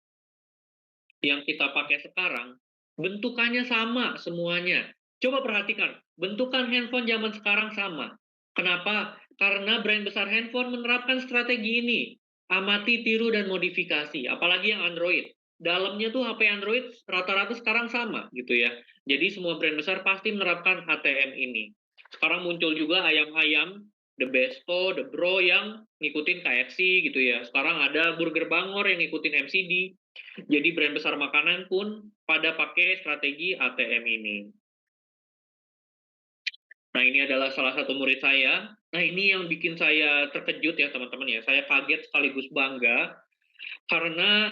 yang kita pakai sekarang, bentukannya sama semuanya. Coba perhatikan, bentukan handphone zaman sekarang sama. Kenapa? Karena brand besar handphone menerapkan strategi ini. Amati, tiru, dan modifikasi. Apalagi yang Android. Dalamnya tuh HP Android rata-rata sekarang sama gitu ya. Jadi semua brand besar pasti menerapkan ATM ini. Sekarang muncul juga ayam-ayam, The Besto, The Bro yang ngikutin KFC gitu ya. Sekarang ada Burger Bangor yang ngikutin MCD. Jadi brand besar makanan pun pada pakai strategi ATM ini. Nah, ini adalah salah satu murid saya. Nah, ini yang bikin saya terkejut ya, teman-teman ya. Saya kaget sekaligus bangga karena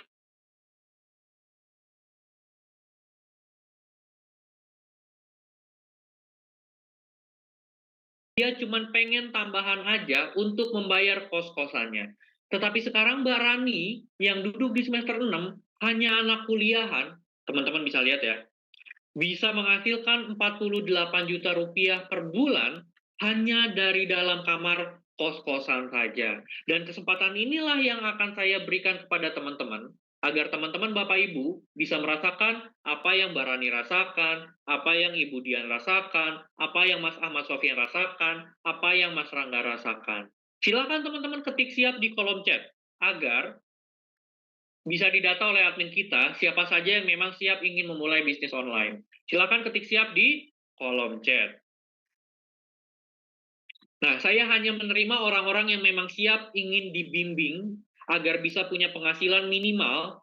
dia cuma pengen tambahan aja untuk membayar kos-kosannya. Tetapi sekarang Mbak Rani yang duduk di semester 6 hanya anak kuliahan, teman-teman bisa lihat ya, bisa menghasilkan 48 juta rupiah per bulan hanya dari dalam kamar kos-kosan saja. Dan kesempatan inilah yang akan saya berikan kepada teman-teman, agar teman-teman Bapak Ibu bisa merasakan apa yang Mbak Rani rasakan, apa yang Ibu Dian rasakan, apa yang Mas Ahmad Sofian rasakan, apa yang Mas Rangga rasakan. Silakan teman-teman ketik siap di kolom chat, agar bisa didata oleh admin kita siapa saja yang memang siap ingin memulai bisnis online. Silakan ketik siap di kolom chat. Nah, saya hanya menerima orang-orang yang memang siap ingin dibimbing agar bisa punya penghasilan minimal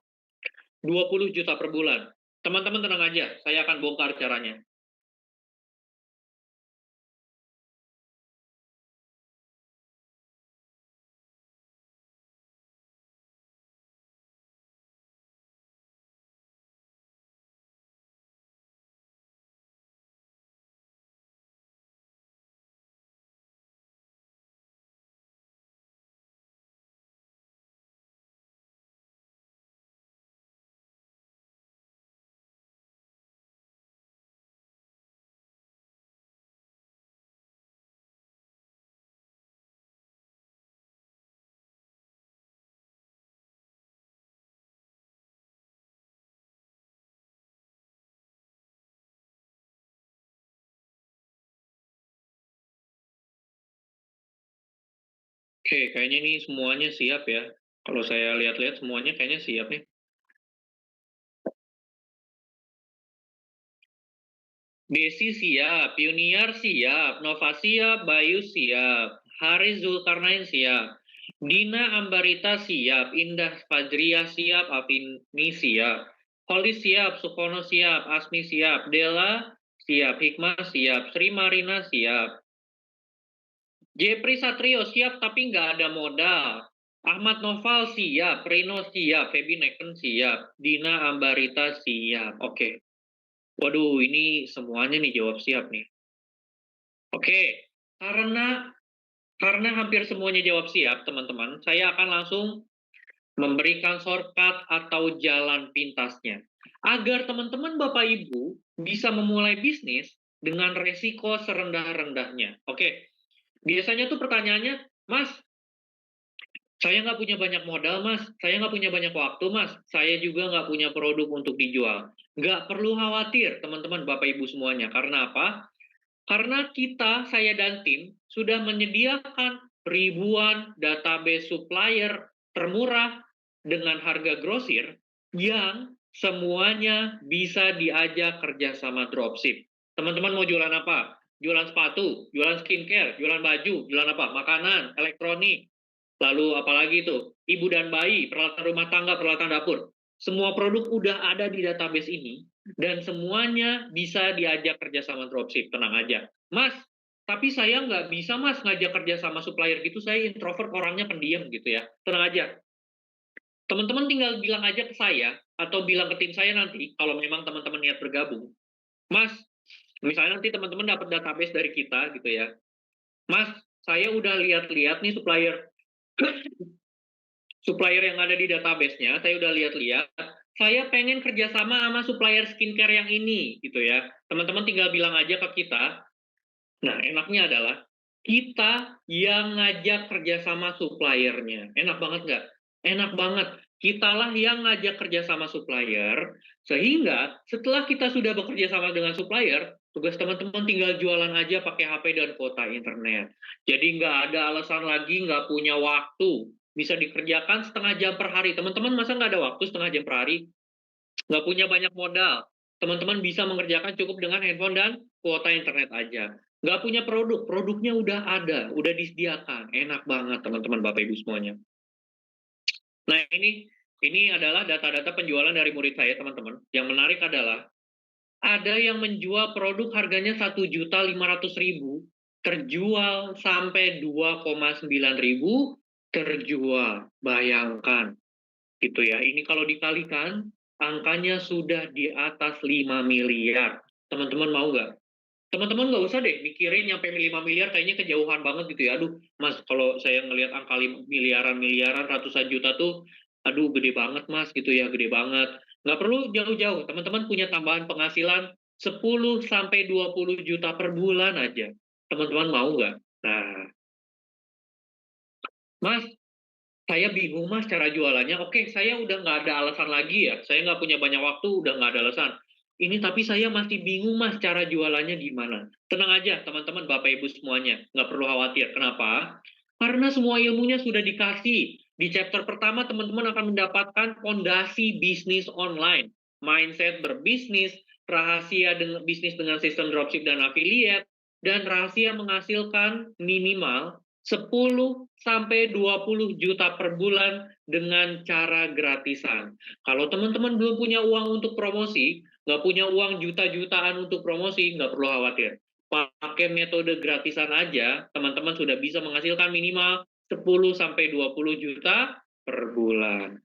20 juta per bulan. Teman-teman tenang aja, saya akan bongkar caranya. Oke, kayaknya ini semuanya siap ya. Kalau saya lihat-lihat semuanya kayaknya siap nih. Desi siap, Yuniar siap, Nova siap, Bayu siap, Haris Zulkarnain siap, Dina Ambarita siap, Indah Fajria siap, Afini siap, Holly siap, Sukono siap, Asmi siap, Dela siap, Hikmah siap, Sri Marina siap, Jepri Satrio siap tapi nggak ada modal, Ahmad Noval siap, Rino siap, Febi Neken siap, Dina Ambarita siap. Oke. Waduh, ini semuanya nih jawab siap nih. Oke, karena hampir semuanya jawab siap, teman-teman, saya akan langsung memberikan shortcut atau jalan pintasnya. Agar teman-teman Bapak Ibu bisa memulai bisnis dengan resiko serendah-rendahnya. Oke, biasanya tuh pertanyaannya, Mas, saya nggak punya banyak modal, Mas. Saya nggak punya banyak waktu, Mas. Saya juga nggak punya produk untuk dijual. Nggak perlu khawatir, teman-teman Bapak Ibu semuanya. Karena apa? Karena kita, saya dan tim, sudah menyediakan ribuan database supplier termurah dengan harga grosir yang semuanya bisa diajak kerja sama dropship. Teman-teman mau jualan apa? Jualan sepatu, jualan skincare, jualan baju, jualan apa? Makanan, elektronik, lalu apalagi itu? Ibu dan bayi, peralatan rumah tangga, peralatan dapur. Semua produk udah ada di database ini dan semuanya bisa diajak kerja sama dropship, tenang aja. Mas, tapi saya nggak bisa mas ngajak kerja sama supplier gitu, saya introvert orangnya pendiam gitu ya. Tenang aja, teman-teman tinggal bilang aja ke saya, atau bilang ke tim saya nanti, kalau memang teman-teman niat bergabung. Mas, misalnya nanti teman-teman dapat database dari kita gitu ya. Mas, saya udah lihat-lihat nih supplier supplier yang ada di database-nya, saya udah lihat-lihat, saya pengen kerjasama sama supplier skincare yang ini, gitu ya. Teman-teman tinggal bilang aja ke kita. Nah, enaknya adalah kita yang ngajak kerjasama suppliernya. Enak banget nggak? Enak banget. Kitalah yang ngajak kerjasama supplier, sehingga setelah kita sudah bekerja sama dengan supplier, tugas teman-teman tinggal jualan aja pakai HP dan kuota internet. Jadi nggak ada alasan lagi nggak punya waktu. Bisa dikerjakan setengah jam per hari. Teman-teman masa nggak ada waktu setengah jam per hari? Nggak punya banyak modal. Teman-teman bisa mengerjakan cukup dengan handphone dan kuota internet aja. Nggak punya produk, produknya udah ada, udah disediakan. Enak banget teman-teman Bapak Ibu semuanya. Nah ini adalah data-data penjualan dari murid saya teman-teman. Yang menarik adalah ada yang menjual produk harganya 1.500.000, terjual sampai 2,9 ribu, terjual. Bayangkan gitu ya. Ini kalau dikalikan, angkanya sudah di atas 5 miliar. Teman-teman mau nggak? Teman-teman nggak usah deh mikirin nyampe 5 miliar, kayaknya kejauhan banget gitu ya. Aduh, Mas, kalau saya ngelihat angka miliaran, ratusan juta tuh, aduh gede banget Mas gitu ya, gede banget. Nggak perlu jauh-jauh, teman-teman punya tambahan penghasilan 10 sampai 20 juta per bulan aja. Teman-teman mau nggak? Nah, Mas, saya bingung Mas cara jualannya. Oke, saya udah nggak ada alasan lagi ya. Saya nggak punya banyak waktu, udah nggak ada alasan. Ini tapi saya masih bingung Mas cara jualannya gimana. Tenang aja teman-teman Bapak Ibu semuanya. Nggak perlu khawatir. Kenapa? Karena semua ilmunya sudah dikasih. Di chapter pertama teman-teman akan mendapatkan fondasi bisnis online. Mindset berbisnis, rahasia dengan bisnis dengan sistem dropship dan affiliate, dan rahasia menghasilkan minimal 10 sampai 20 juta per bulan dengan cara gratisan. Kalau teman-teman belum punya uang untuk promosi, nggak punya uang juta-jutaan untuk promosi, nggak perlu khawatir. Pakai metode gratisan aja, teman-teman sudah bisa menghasilkan minimal 10 sampai 20 juta per bulan.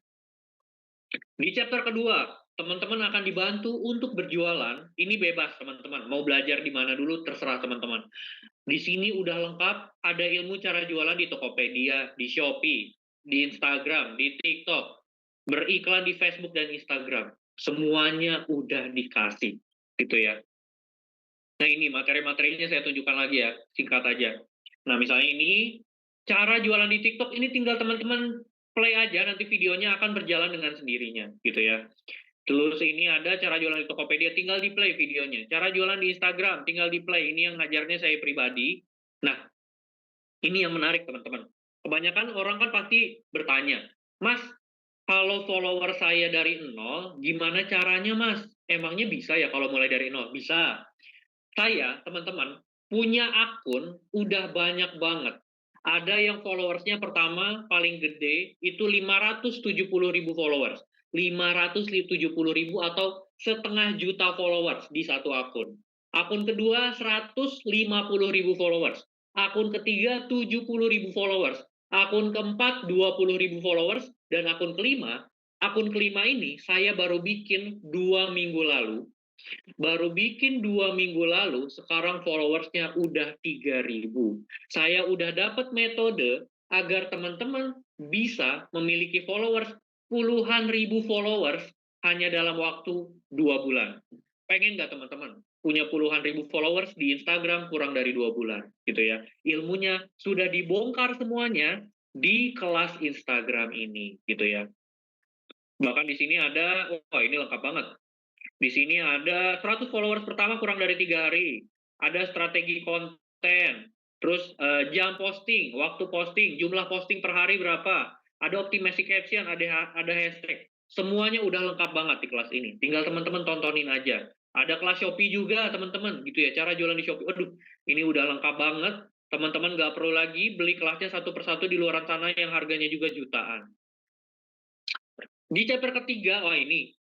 Di chapter kedua, teman-teman akan dibantu untuk berjualan. Ini bebas, teman-teman. Mau belajar di mana dulu, terserah teman-teman. Di sini udah lengkap, ada ilmu cara jualan di Tokopedia, di Shopee, di Instagram, di TikTok, beriklan di Facebook dan Instagram. Semuanya udah dikasih, gitu ya. Nah ini materi-materinya saya tunjukkan lagi ya, singkat aja. Nah misalnya ini, cara jualan di TikTok ini tinggal teman-teman play aja, nanti videonya akan berjalan dengan sendirinya, gitu ya. Terus ini ada cara jualan di Tokopedia, tinggal di play videonya. Cara jualan di Instagram, tinggal di play. Ini yang ngajarnya saya pribadi. Nah, ini yang menarik teman-teman. Kebanyakan orang kan pasti bertanya, Mas, kalau follower saya dari nol, gimana caranya Mas? Emangnya bisa ya kalau mulai dari nol? Bisa. Saya, teman-teman, punya akun udah banyak banget. Ada yang followersnya pertama paling gede itu 570.000 followers. 570.000 atau setengah juta followers di satu akun. Akun kedua 150.000 followers. Akun ketiga 70.000 followers. Akun keempat 20.000 followers. Dan akun kelima ini saya baru bikin 2 minggu lalu. Sekarang followersnya udah 3.000. Saya udah dapat metode agar teman-teman bisa memiliki followers puluhan ribu followers hanya dalam waktu 2 bulan. Pengen nggak teman-teman punya puluhan ribu followers di Instagram kurang dari 2 bulan gitu ya. Ilmunya sudah dibongkar semuanya di kelas Instagram ini gitu ya. Bahkan di sini ada, wah ini lengkap banget. Di sini ada 100 followers pertama kurang dari 3 hari. Ada strategi konten, terus jam posting, waktu posting, jumlah posting per hari berapa, ada optimasi caption, ada hashtag. Semuanya udah lengkap banget di kelas ini. Tinggal teman-teman tontonin aja. Ada kelas Shopee juga teman-teman gitu ya, cara jualan di Shopee. Aduh, ini udah lengkap banget. Teman-teman nggak perlu lagi beli kelasnya satu persatu di luar sana yang harganya juga jutaan. Di chapter ketiga, wah ini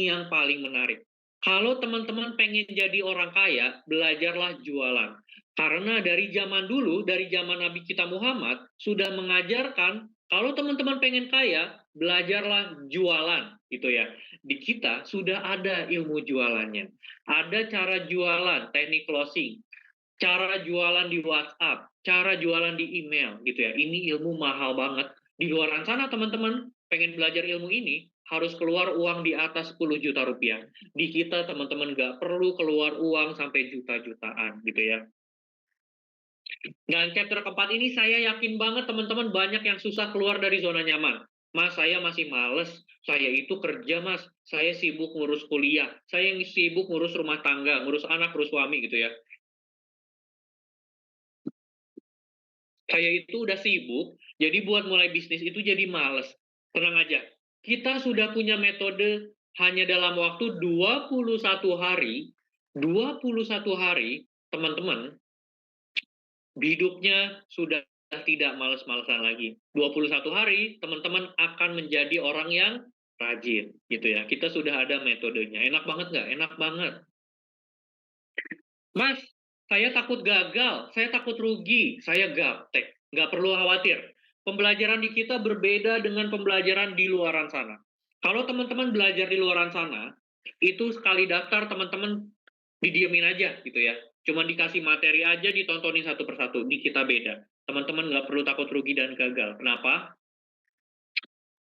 yang paling menarik. Kalau teman-teman pengen jadi orang kaya, belajarlah jualan. Karena dari zaman dulu, dari zaman Nabi kita Muhammad, sudah mengajarkan, kalau teman-teman pengen kaya, belajarlah jualan. Gitu ya. Di kita sudah ada ilmu jualannya. Ada cara jualan, teknik closing, cara jualan di WhatsApp, cara jualan di email gitu ya. Ini ilmu mahal banget. Di luar sana teman-teman pengen belajar ilmu ini harus keluar uang di atas 10 juta rupiah. Di kita teman-teman nggak perlu keluar uang sampai juta-jutaan gitu ya. Dan chapter keempat ini saya yakin banget teman-teman banyak yang susah keluar dari zona nyaman. Mas, saya masih males. Saya itu kerja, Mas. Saya sibuk ngurus kuliah. Saya yang sibuk ngurus rumah tangga, ngurus anak, ngurus suami gitu ya. Saya itu udah sibuk, jadi buat mulai bisnis itu jadi males. Tenang aja, kita sudah punya metode hanya dalam waktu 21 hari, 21 hari, teman-teman, hidupnya sudah tidak males-malesan lagi. 21 hari, teman-teman akan menjadi orang yang rajin, gitu ya. Kita sudah ada metodenya. Enak banget nggak? Enak banget. Mas, saya takut gagal, saya takut rugi, saya gaptek. Nggak perlu khawatir. Pembelajaran di kita berbeda dengan pembelajaran di luaran sana. Kalau teman-teman belajar di luaran sana, itu sekali daftar teman-teman didiemin aja gitu ya. Cuma dikasih materi aja, ditontonin satu persatu. Di kita beda. Teman-teman nggak perlu takut rugi dan gagal. Kenapa?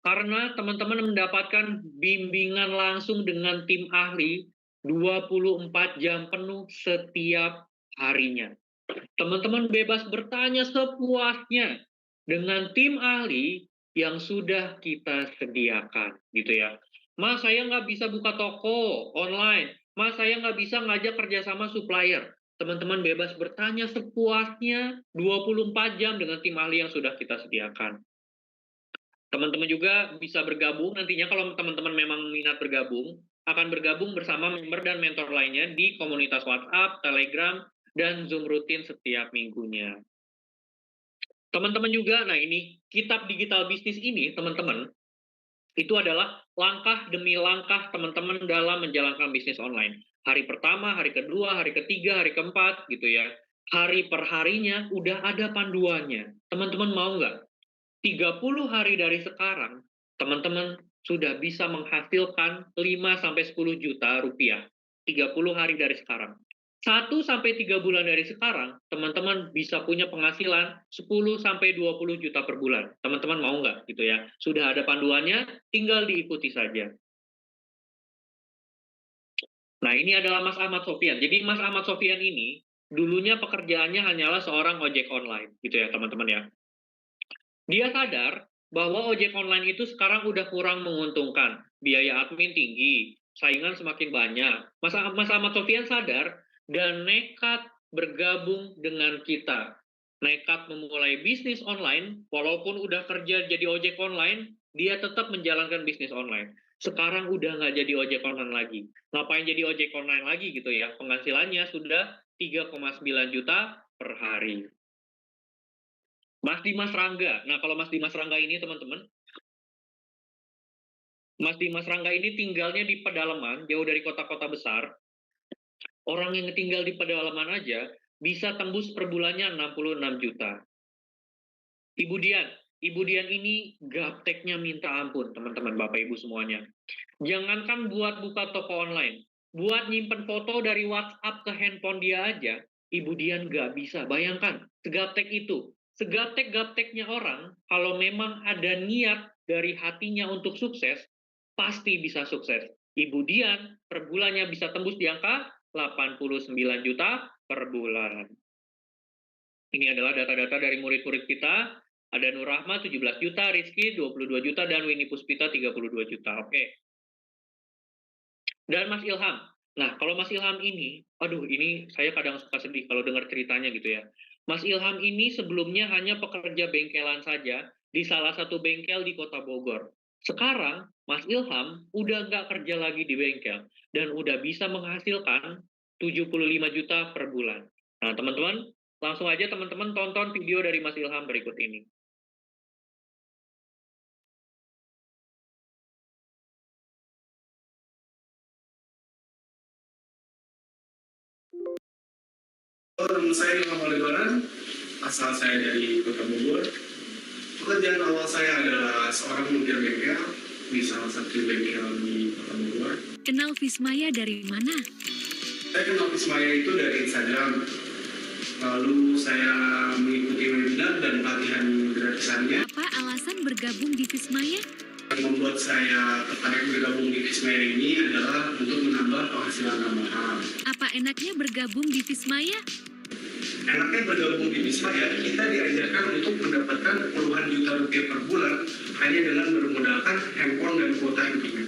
Karena teman-teman mendapatkan bimbingan langsung dengan tim ahli 24 jam penuh setiap harinya. Teman-teman bebas bertanya sepuasnya dengan tim ahli yang sudah kita sediakan, gitu ya. Mas, saya nggak bisa buka toko online. Mas, saya nggak bisa ngajak kerjasama supplier. Teman-teman bebas bertanya sepuasnya 24 jam dengan tim ahli yang sudah kita sediakan. Teman-teman juga bisa bergabung nantinya kalau teman-teman memang minat bergabung, akan bergabung bersama member dan mentor lainnya di komunitas WhatsApp, Telegram, dan Zoom rutin setiap minggunya. Teman-teman juga, nah ini, kitab digital bisnis ini, teman-teman, itu adalah langkah demi langkah teman-teman dalam menjalankan bisnis online. Hari pertama, hari kedua, hari ketiga, hari keempat, gitu ya. Hari per harinya udah ada panduannya. Teman-teman mau nggak? 30 hari dari sekarang, teman-teman sudah bisa menghasilkan 5-10 juta rupiah. 30 hari dari sekarang. 1-3 bulan dari sekarang, teman-teman bisa punya penghasilan 10-20 juta per bulan. Teman-teman mau nggak gitu ya? Sudah ada panduannya, tinggal diikuti saja. Nah, ini adalah Mas Ahmad Sofyan. Jadi Mas Ahmad Sofyan ini dulunya pekerjaannya hanyalah seorang ojek online gitu ya, teman-teman ya. Dia sadar bahwa ojek online itu sekarang udah kurang menguntungkan. Biaya admin tinggi, saingan semakin banyak. Mas Ahmad Sofyan sadar dan nekat bergabung dengan kita. Nekat memulai bisnis online, walaupun udah kerja jadi ojek online, dia tetap menjalankan bisnis online. Sekarang udah nggak jadi ojek online lagi. Ngapain jadi ojek online lagi gitu ya? Penghasilannya sudah 3,9 juta per hari. Mas Dimas Rangga. Nah, kalau Mas Dimas Rangga ini, teman-teman, Mas Dimas Rangga ini tinggalnya di pedalaman, jauh dari kota-kota besar. Orang yang tinggal di pedalaman aja bisa tembus per bulannya 66 juta. Ibu Dian ini gapteknya minta ampun, teman-teman, Bapak Ibu semuanya. Jangankan buat buka toko online, buat nyimpen foto dari WhatsApp ke handphone dia aja, Ibu Dian nggak bisa. Bayangkan, segaptek itu. Segaptek-gapteknya orang, kalau memang ada niat dari hatinya untuk sukses, pasti bisa sukses. Ibu Dian per bulannya bisa tembus di angka 89 juta per bulan. Ini adalah data-data dari murid-murid kita. Ada Nur Rahma 17 juta, Rizky 22 juta, dan Winnie Puspita 32 juta. Oke. Dan Mas Ilham. Nah, kalau Mas Ilham ini, aduh ini saya kadang suka sedih kalau dengar ceritanya gitu ya. Mas Ilham ini sebelumnya hanya pekerja bengkelan saja di salah satu bengkel di Kota Bogor. Sekarang, Mas Ilham udah nggak kerja lagi di bengkel dan udah bisa menghasilkan 75 juta per bulan. Nah, teman-teman, langsung aja teman-teman tonton video dari Mas Ilham berikut ini. Nama saya Ilham Aldebaran, asal saya dari Kota Bogor. Pekerjaan awal saya adalah seorang montir bengkel di salah satu bengkel di Kota Bogor. Kenal Vismaya dari mana? Saya kenal Vismaya itu dari Instagram. Lalu saya mengikuti webinar dan pelatihan gratisannya. Apa alasan bergabung di Vismaya? yang membuat saya tertarik bergabung di Vismaya ini adalah untuk menambah penghasilan tambahan. Apa enaknya bergabung di Vismaya? Enaknya bergabung di Vismaya, kita diajarkan untuk mendapatkan puluhan juta rupiah per bulan hanya dengan bermodalkan handphone dan kuota internet.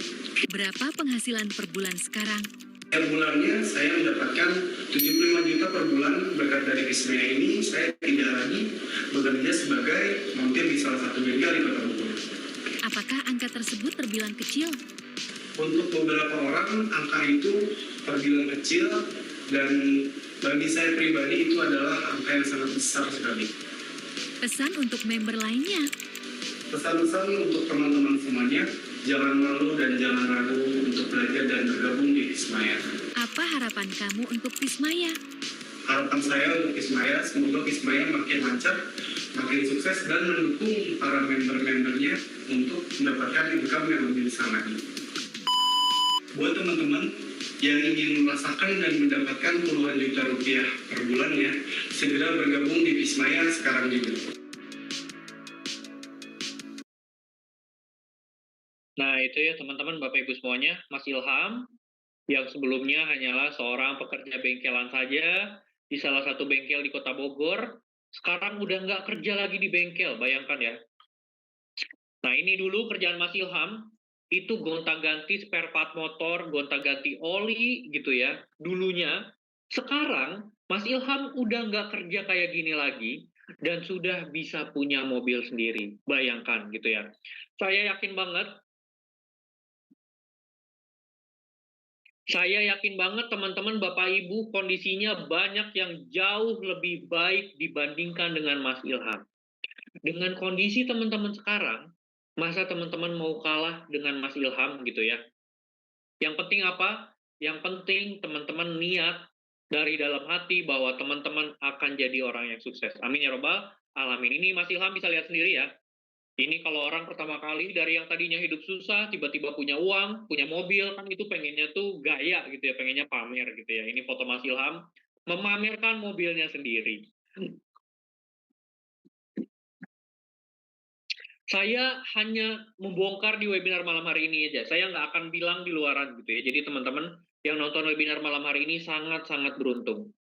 Berapa penghasilan per bulan sekarang? Setiap bulannya saya mendapatkan 75 juta per bulan. Berkat dari Vismaya ini, saya tidak lagi bekerja sebagai montir di salah satu bengkel di Kota Bogor. Apakah angka tersebut terbilang kecil? Untuk beberapa orang, angka itu terbilang kecil, dan bagi saya pribadi itu adalah angka yang sangat besar sekali. Pesan untuk member lainnya. Pesan-pesan untuk teman-teman semuanya, jangan malu dan jangan ragu untuk belajar dan bergabung di Vismaya. Apa harapan kamu untuk Vismaya? Harapan saya untuk Vismaya, semoga Vismaya makin lancar, makin sukses, dan mendukung para member-membernya untuk mendapatkan income yang lebih besar lagi. Buat teman-teman yang ingin merasakan dan mendapatkan puluhan juta rupiah per bulannya, segera bergabung di Vismaya sekarang juga. Nah, itu ya teman-teman, Bapak Ibu semuanya, Mas Ilham, yang sebelumnya hanyalah seorang pekerja bengkelan saja di salah satu bengkel di Kota Bogor, sekarang udah nggak kerja lagi di bengkel, bayangkan ya. Nah, ini dulu kerjaan Mas Ilham, itu gonta-ganti spare part motor, gonta-ganti oli gitu ya, dulunya. Sekarang, Mas Ilham udah nggak kerja kayak gini lagi, dan sudah bisa punya mobil sendiri, bayangkan gitu ya. Saya yakin banget teman-teman Bapak Ibu kondisinya banyak yang jauh lebih baik dibandingkan dengan Mas Ilham. Dengan kondisi teman-teman sekarang, masa teman-teman mau kalah dengan Mas Ilham gitu ya. Yang penting apa? Yang penting teman-teman niat dari dalam hati bahwa teman-teman akan jadi orang yang sukses. Amin ya robbal alamin. Ini Mas Ilham bisa lihat sendiri ya. Ini kalau orang pertama kali dari yang tadinya hidup susah, tiba-tiba punya uang, punya mobil, kan itu pengennya tuh gaya gitu ya, pengennya pamer gitu ya. Ini foto Mas Ilham memamerkan mobilnya sendiri. Saya hanya membongkar di webinar malam hari ini aja. Saya nggak akan bilang di luaran gitu ya. Jadi teman-teman yang nonton webinar malam hari ini sangat-sangat beruntung.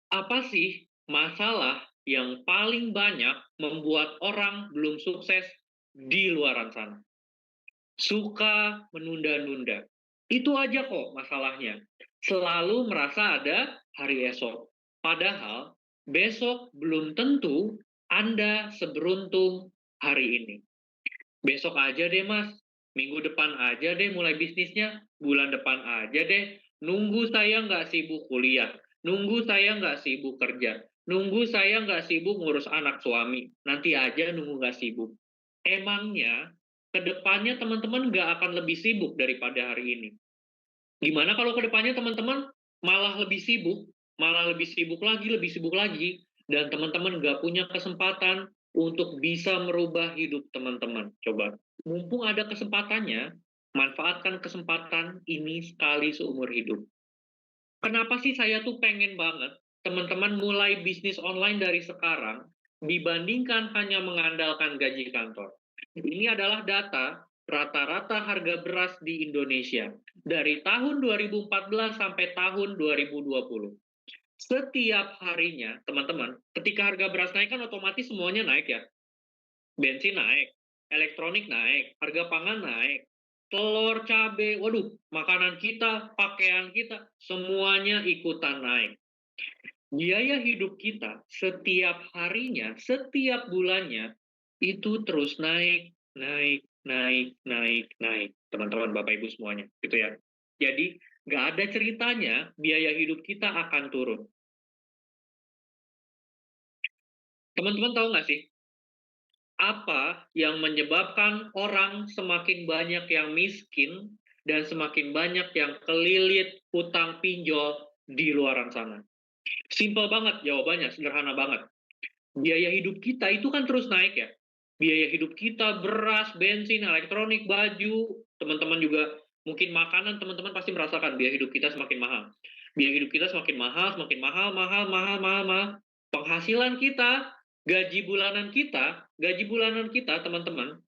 Apa sih masalah yang paling banyak membuat orang belum sukses di luaran sana? Suka menunda-nunda. Itu aja kok masalahnya. Selalu merasa ada hari esok. Padahal besok belum tentu Anda seberuntung hari ini. Besok aja deh Mas, minggu depan aja deh mulai bisnisnya, bulan depan aja deh. Nunggu saya nggak sibuk kuliah, nunggu saya nggak sibuk kerja, nunggu saya nggak sibuk ngurus anak suami, nanti aja nunggu nggak sibuk. Emangnya kedepannya teman-teman nggak akan lebih sibuk daripada hari ini. Gimana kalau kedepannya teman-teman malah lebih sibuk lagi, dan teman-teman nggak punya kesempatan untuk bisa merubah hidup teman-teman. Coba, mumpung ada kesempatannya, manfaatkan kesempatan ini sekali seumur hidup. Kenapa sih saya tuh pengen banget teman-teman mulai bisnis online dari sekarang, dibandingkan hanya mengandalkan gaji kantor. Ini adalah data rata-rata harga beras di Indonesia dari tahun 2014 sampai tahun 2020. Setiap harinya, teman-teman, ketika harga beras naik kan otomatis semuanya naik ya. Bensin naik, elektronik naik, harga pangan naik, telur, cabai, waduh, makanan kita, pakaian kita, semuanya ikutan naik. Biaya hidup kita setiap harinya, setiap bulannya, itu terus naik, teman-teman Bapak Ibu semuanya, gitu ya. Jadi, nggak ada ceritanya biaya hidup kita akan turun. Teman-teman tahu nggak sih, apa yang menyebabkan orang semakin banyak yang miskin dan semakin banyak yang kelilit hutang pinjol di luaran sana? Simpel banget jawabannya, sederhana banget. Biaya hidup kita itu kan terus naik ya. Biaya hidup kita, beras, bensin, elektronik, baju, teman-teman juga mungkin makanan, teman-teman pasti merasakan biaya hidup kita semakin mahal. Biaya hidup kita semakin mahal, mahal. Penghasilan kita, gaji bulanan kita, teman-teman,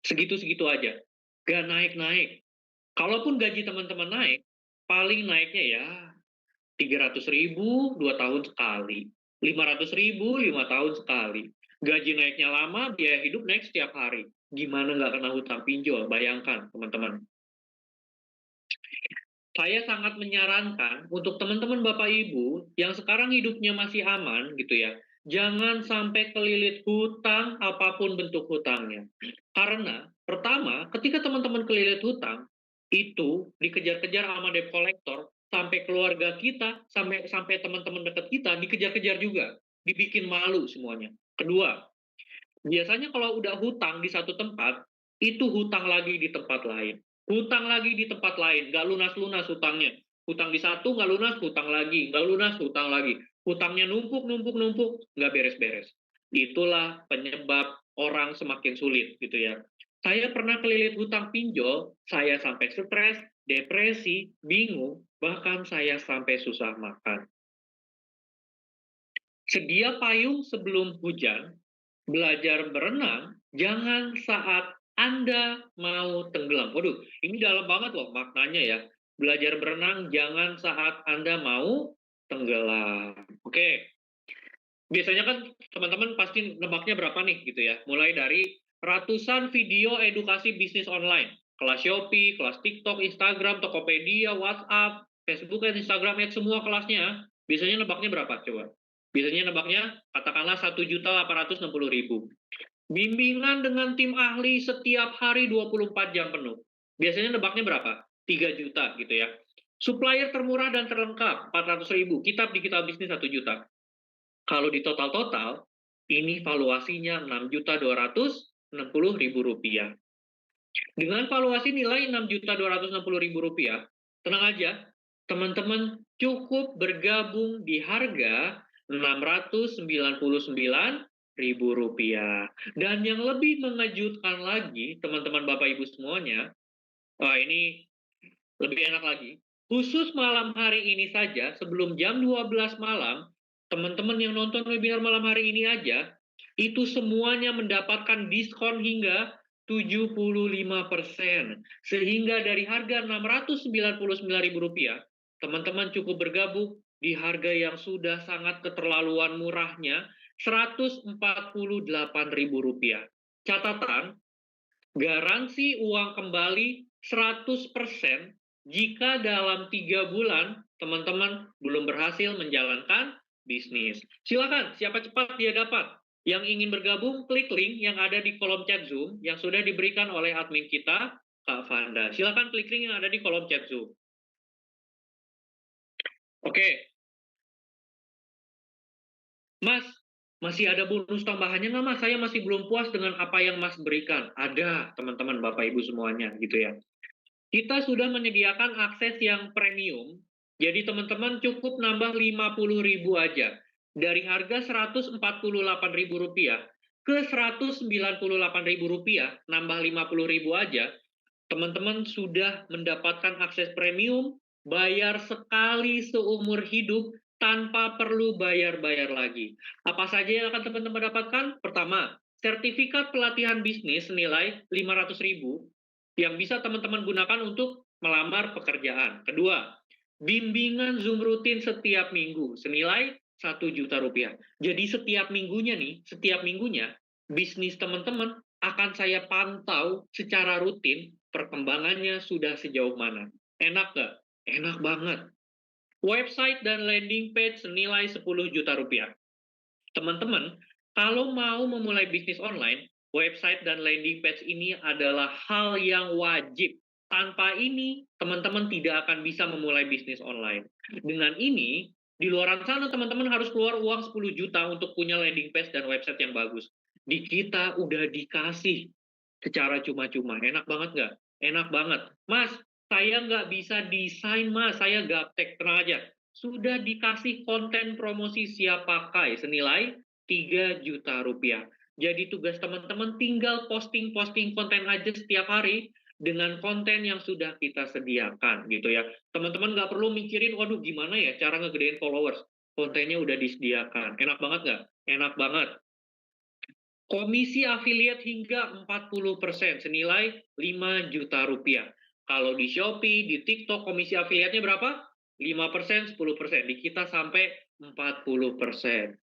Segitu-segitu aja. Gak naik-naik. Kalaupun gaji teman-teman naik, paling naiknya ya 300.000 2 tahun sekali. 500.000 5 tahun sekali. Gaji naiknya lama, biaya hidup naik setiap hari. Gimana nggak kena hutang pinjol? Bayangkan, teman-teman. Saya sangat menyarankan untuk teman-teman Bapak Ibu yang sekarang hidupnya masih aman gitu ya, jangan sampai kelilit hutang apapun bentuk hutangnya. Karena pertama, ketika teman-teman kelilit hutang, itu dikejar-kejar sama debt collector, sampai keluarga kita, sampai sampai teman-teman dekat kita dikejar-kejar juga, dibikin malu semuanya. Kedua, biasanya kalau udah hutang di satu tempat, itu hutang lagi di tempat lain. Hutang lagi di tempat lain, nggak lunas-lunas hutangnya. Hutang di satu nggak lunas, hutang lagi. Nggak lunas, hutang lagi. Hutangnya numpuk, numpuk, numpuk, nggak beres-beres. Itulah penyebab orang semakin sulit gitu ya. Saya pernah kelilit hutang pinjol, saya sampai stres, depresi, bingung, bahkan saya sampai susah makan. Sedia payung sebelum hujan, belajar berenang jangan saat Anda mau tenggelam. Waduh, ini dalam banget loh maknanya ya. Belajar berenang jangan saat Anda mau tenggelam. Oke, biasanya kan teman-teman pasti nebaknya berapa nih gitu ya. Mulai dari ratusan video edukasi bisnis online. Kelas Shopee, kelas TikTok, Instagram, Tokopedia, WhatsApp, Facebook, dan Instagram, semua kelasnya. Biasanya nebaknya berapa coba? Biasanya nebaknya katakanlah 1.860.000. Bimbingan dengan tim ahli setiap hari 24 jam penuh. Biasanya nebaknya berapa? 3 juta gitu ya. Supplier termurah dan terlengkap 400.000. Kitab digital bisnis 1 juta. Kalau di total-total, ini valuasinya 6.260.000 rupiah. Dengan valuasi nilai 6.260.000 rupiah, tenang aja, teman-teman cukup bergabung di harga 699.000 rupiah. Dan yang lebih mengejutkan lagi, teman-teman Bapak Ibu semuanya, wah ini lebih enak lagi. Khusus malam hari ini saja, sebelum jam 12 malam, teman-teman yang nonton webinar malam hari ini aja, itu semuanya mendapatkan diskon hingga 75%. Sehingga dari harga Rp699.000, teman-teman cukup bergabung di harga yang sudah sangat keterlaluan murahnya, Rp148.000. Catatan, garansi uang kembali 100% jika dalam 3 bulan teman-teman belum berhasil menjalankan bisnis. Silakan, siapa cepat dia dapat. Yang ingin bergabung, klik link yang ada di kolom chat Zoom yang sudah diberikan oleh admin kita, Kak Fanda. Silakan klik link yang ada di kolom chat Zoom. Oke. Mas, masih ada bonus tambahannya nggak Mas? Saya masih belum puas dengan apa yang Mas berikan. Ada, teman-teman, Bapak Ibu semuanya, gitu ya. Kita sudah menyediakan akses yang premium, jadi teman-teman cukup nambah 50.000 aja. Dari harga Rp148.000 ke Rp198.000, nambah 50.000 aja, teman-teman sudah mendapatkan akses premium, bayar sekali seumur hidup, tanpa perlu bayar-bayar lagi. Apa saja yang akan teman-teman dapatkan? Pertama, sertifikat pelatihan bisnis senilai 500.000 yang bisa teman-teman gunakan untuk melamar pekerjaan. Kedua, bimbingan Zoom rutin setiap minggu senilai 1 juta rupiah. Jadi setiap minggunya bisnis teman-teman akan saya pantau secara rutin perkembangannya sudah sejauh mana. Enak nggak? Enak banget. Website dan landing page senilai 10 juta rupiah. Teman-teman, kalau mau memulai bisnis online, website dan landing page ini adalah hal yang wajib. Tanpa ini, teman-teman tidak akan bisa memulai bisnis online. Dengan ini, di luar sana teman-teman harus keluar uang 10 juta untuk punya landing page dan website yang bagus. Di kita udah dikasih secara cuma-cuma. Enak banget nggak? Enak banget. Mas, saya nggak bisa desain, Mas. Saya gaptek. Tenang aja. Sudah dikasih konten promosi siap pakai senilai 3 juta rupiah. Jadi tugas teman-teman tinggal posting-posting konten aja setiap hari dengan konten yang sudah kita sediakan gitu ya. Teman-teman nggak perlu mikirin, waduh gimana ya cara ngegedein followers. Kontennya udah disediakan. Enak banget nggak? Enak banget. Komisi afiliat hingga 40% senilai 5 juta rupiah. Kalau di Shopee, di TikTok, komisi afiliatnya berapa? 5%, 10%. Di kita sampai 40%.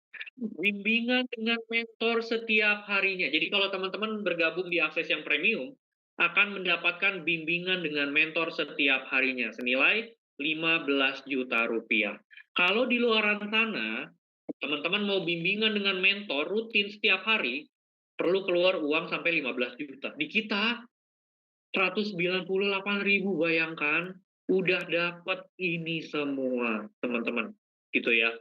Bimbingan dengan mentor setiap harinya. Jadi kalau teman-teman bergabung di akses yang premium, akan mendapatkan bimbingan dengan mentor setiap harinya senilai 15 juta rupiah. Kalau di luar sana, teman-teman mau bimbingan dengan mentor rutin setiap hari, perlu keluar uang sampai 15 juta. Di kita 198.000, bayangkan, udah dapat ini semua, teman-teman. Gitu ya.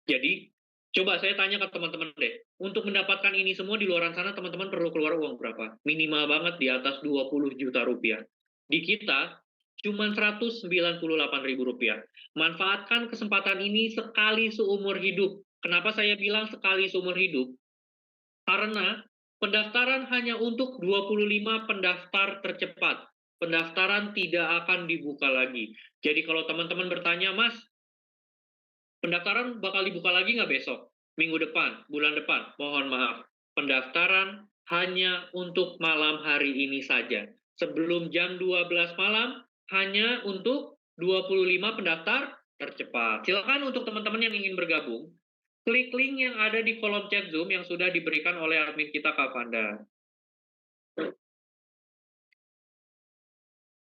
Jadi, coba saya tanya ke teman-teman deh, untuk mendapatkan ini semua di luar sana, teman-teman perlu keluar uang berapa? Minimal banget di atas 20 juta rupiah. Di kita, cuma 198.000 rupiah. Manfaatkan kesempatan ini sekali seumur hidup. Kenapa saya bilang sekali seumur hidup? Karena pendaftaran hanya untuk 25 pendaftar tercepat. Pendaftaran tidak akan dibuka lagi. Jadi kalau teman-teman bertanya, Mas, pendaftaran bakal dibuka lagi nggak besok? Minggu depan, bulan depan? Mohon maaf. Pendaftaran hanya untuk malam hari ini saja. Sebelum jam 12 malam, hanya untuk 25 pendaftar tercepat. Silakan untuk teman-teman yang ingin bergabung, klik link yang ada di kolom chat Zoom yang sudah diberikan oleh admin kita, Kak Fanda.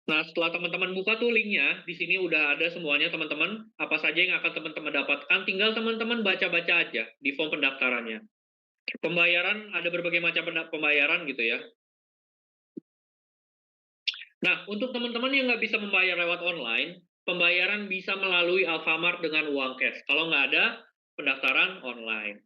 Nah, setelah teman-teman buka tuh linknya, di sini udah ada semuanya teman-teman, apa saja yang akan teman-teman dapatkan, tinggal teman-teman baca-baca aja di form pendaftarannya. Pembayaran, ada berbagai macam pembayaran gitu ya. Nah, untuk teman-teman yang nggak bisa membayar lewat online, pembayaran bisa melalui Alfamart dengan uang cash. Kalau nggak ada, pendaftaran online.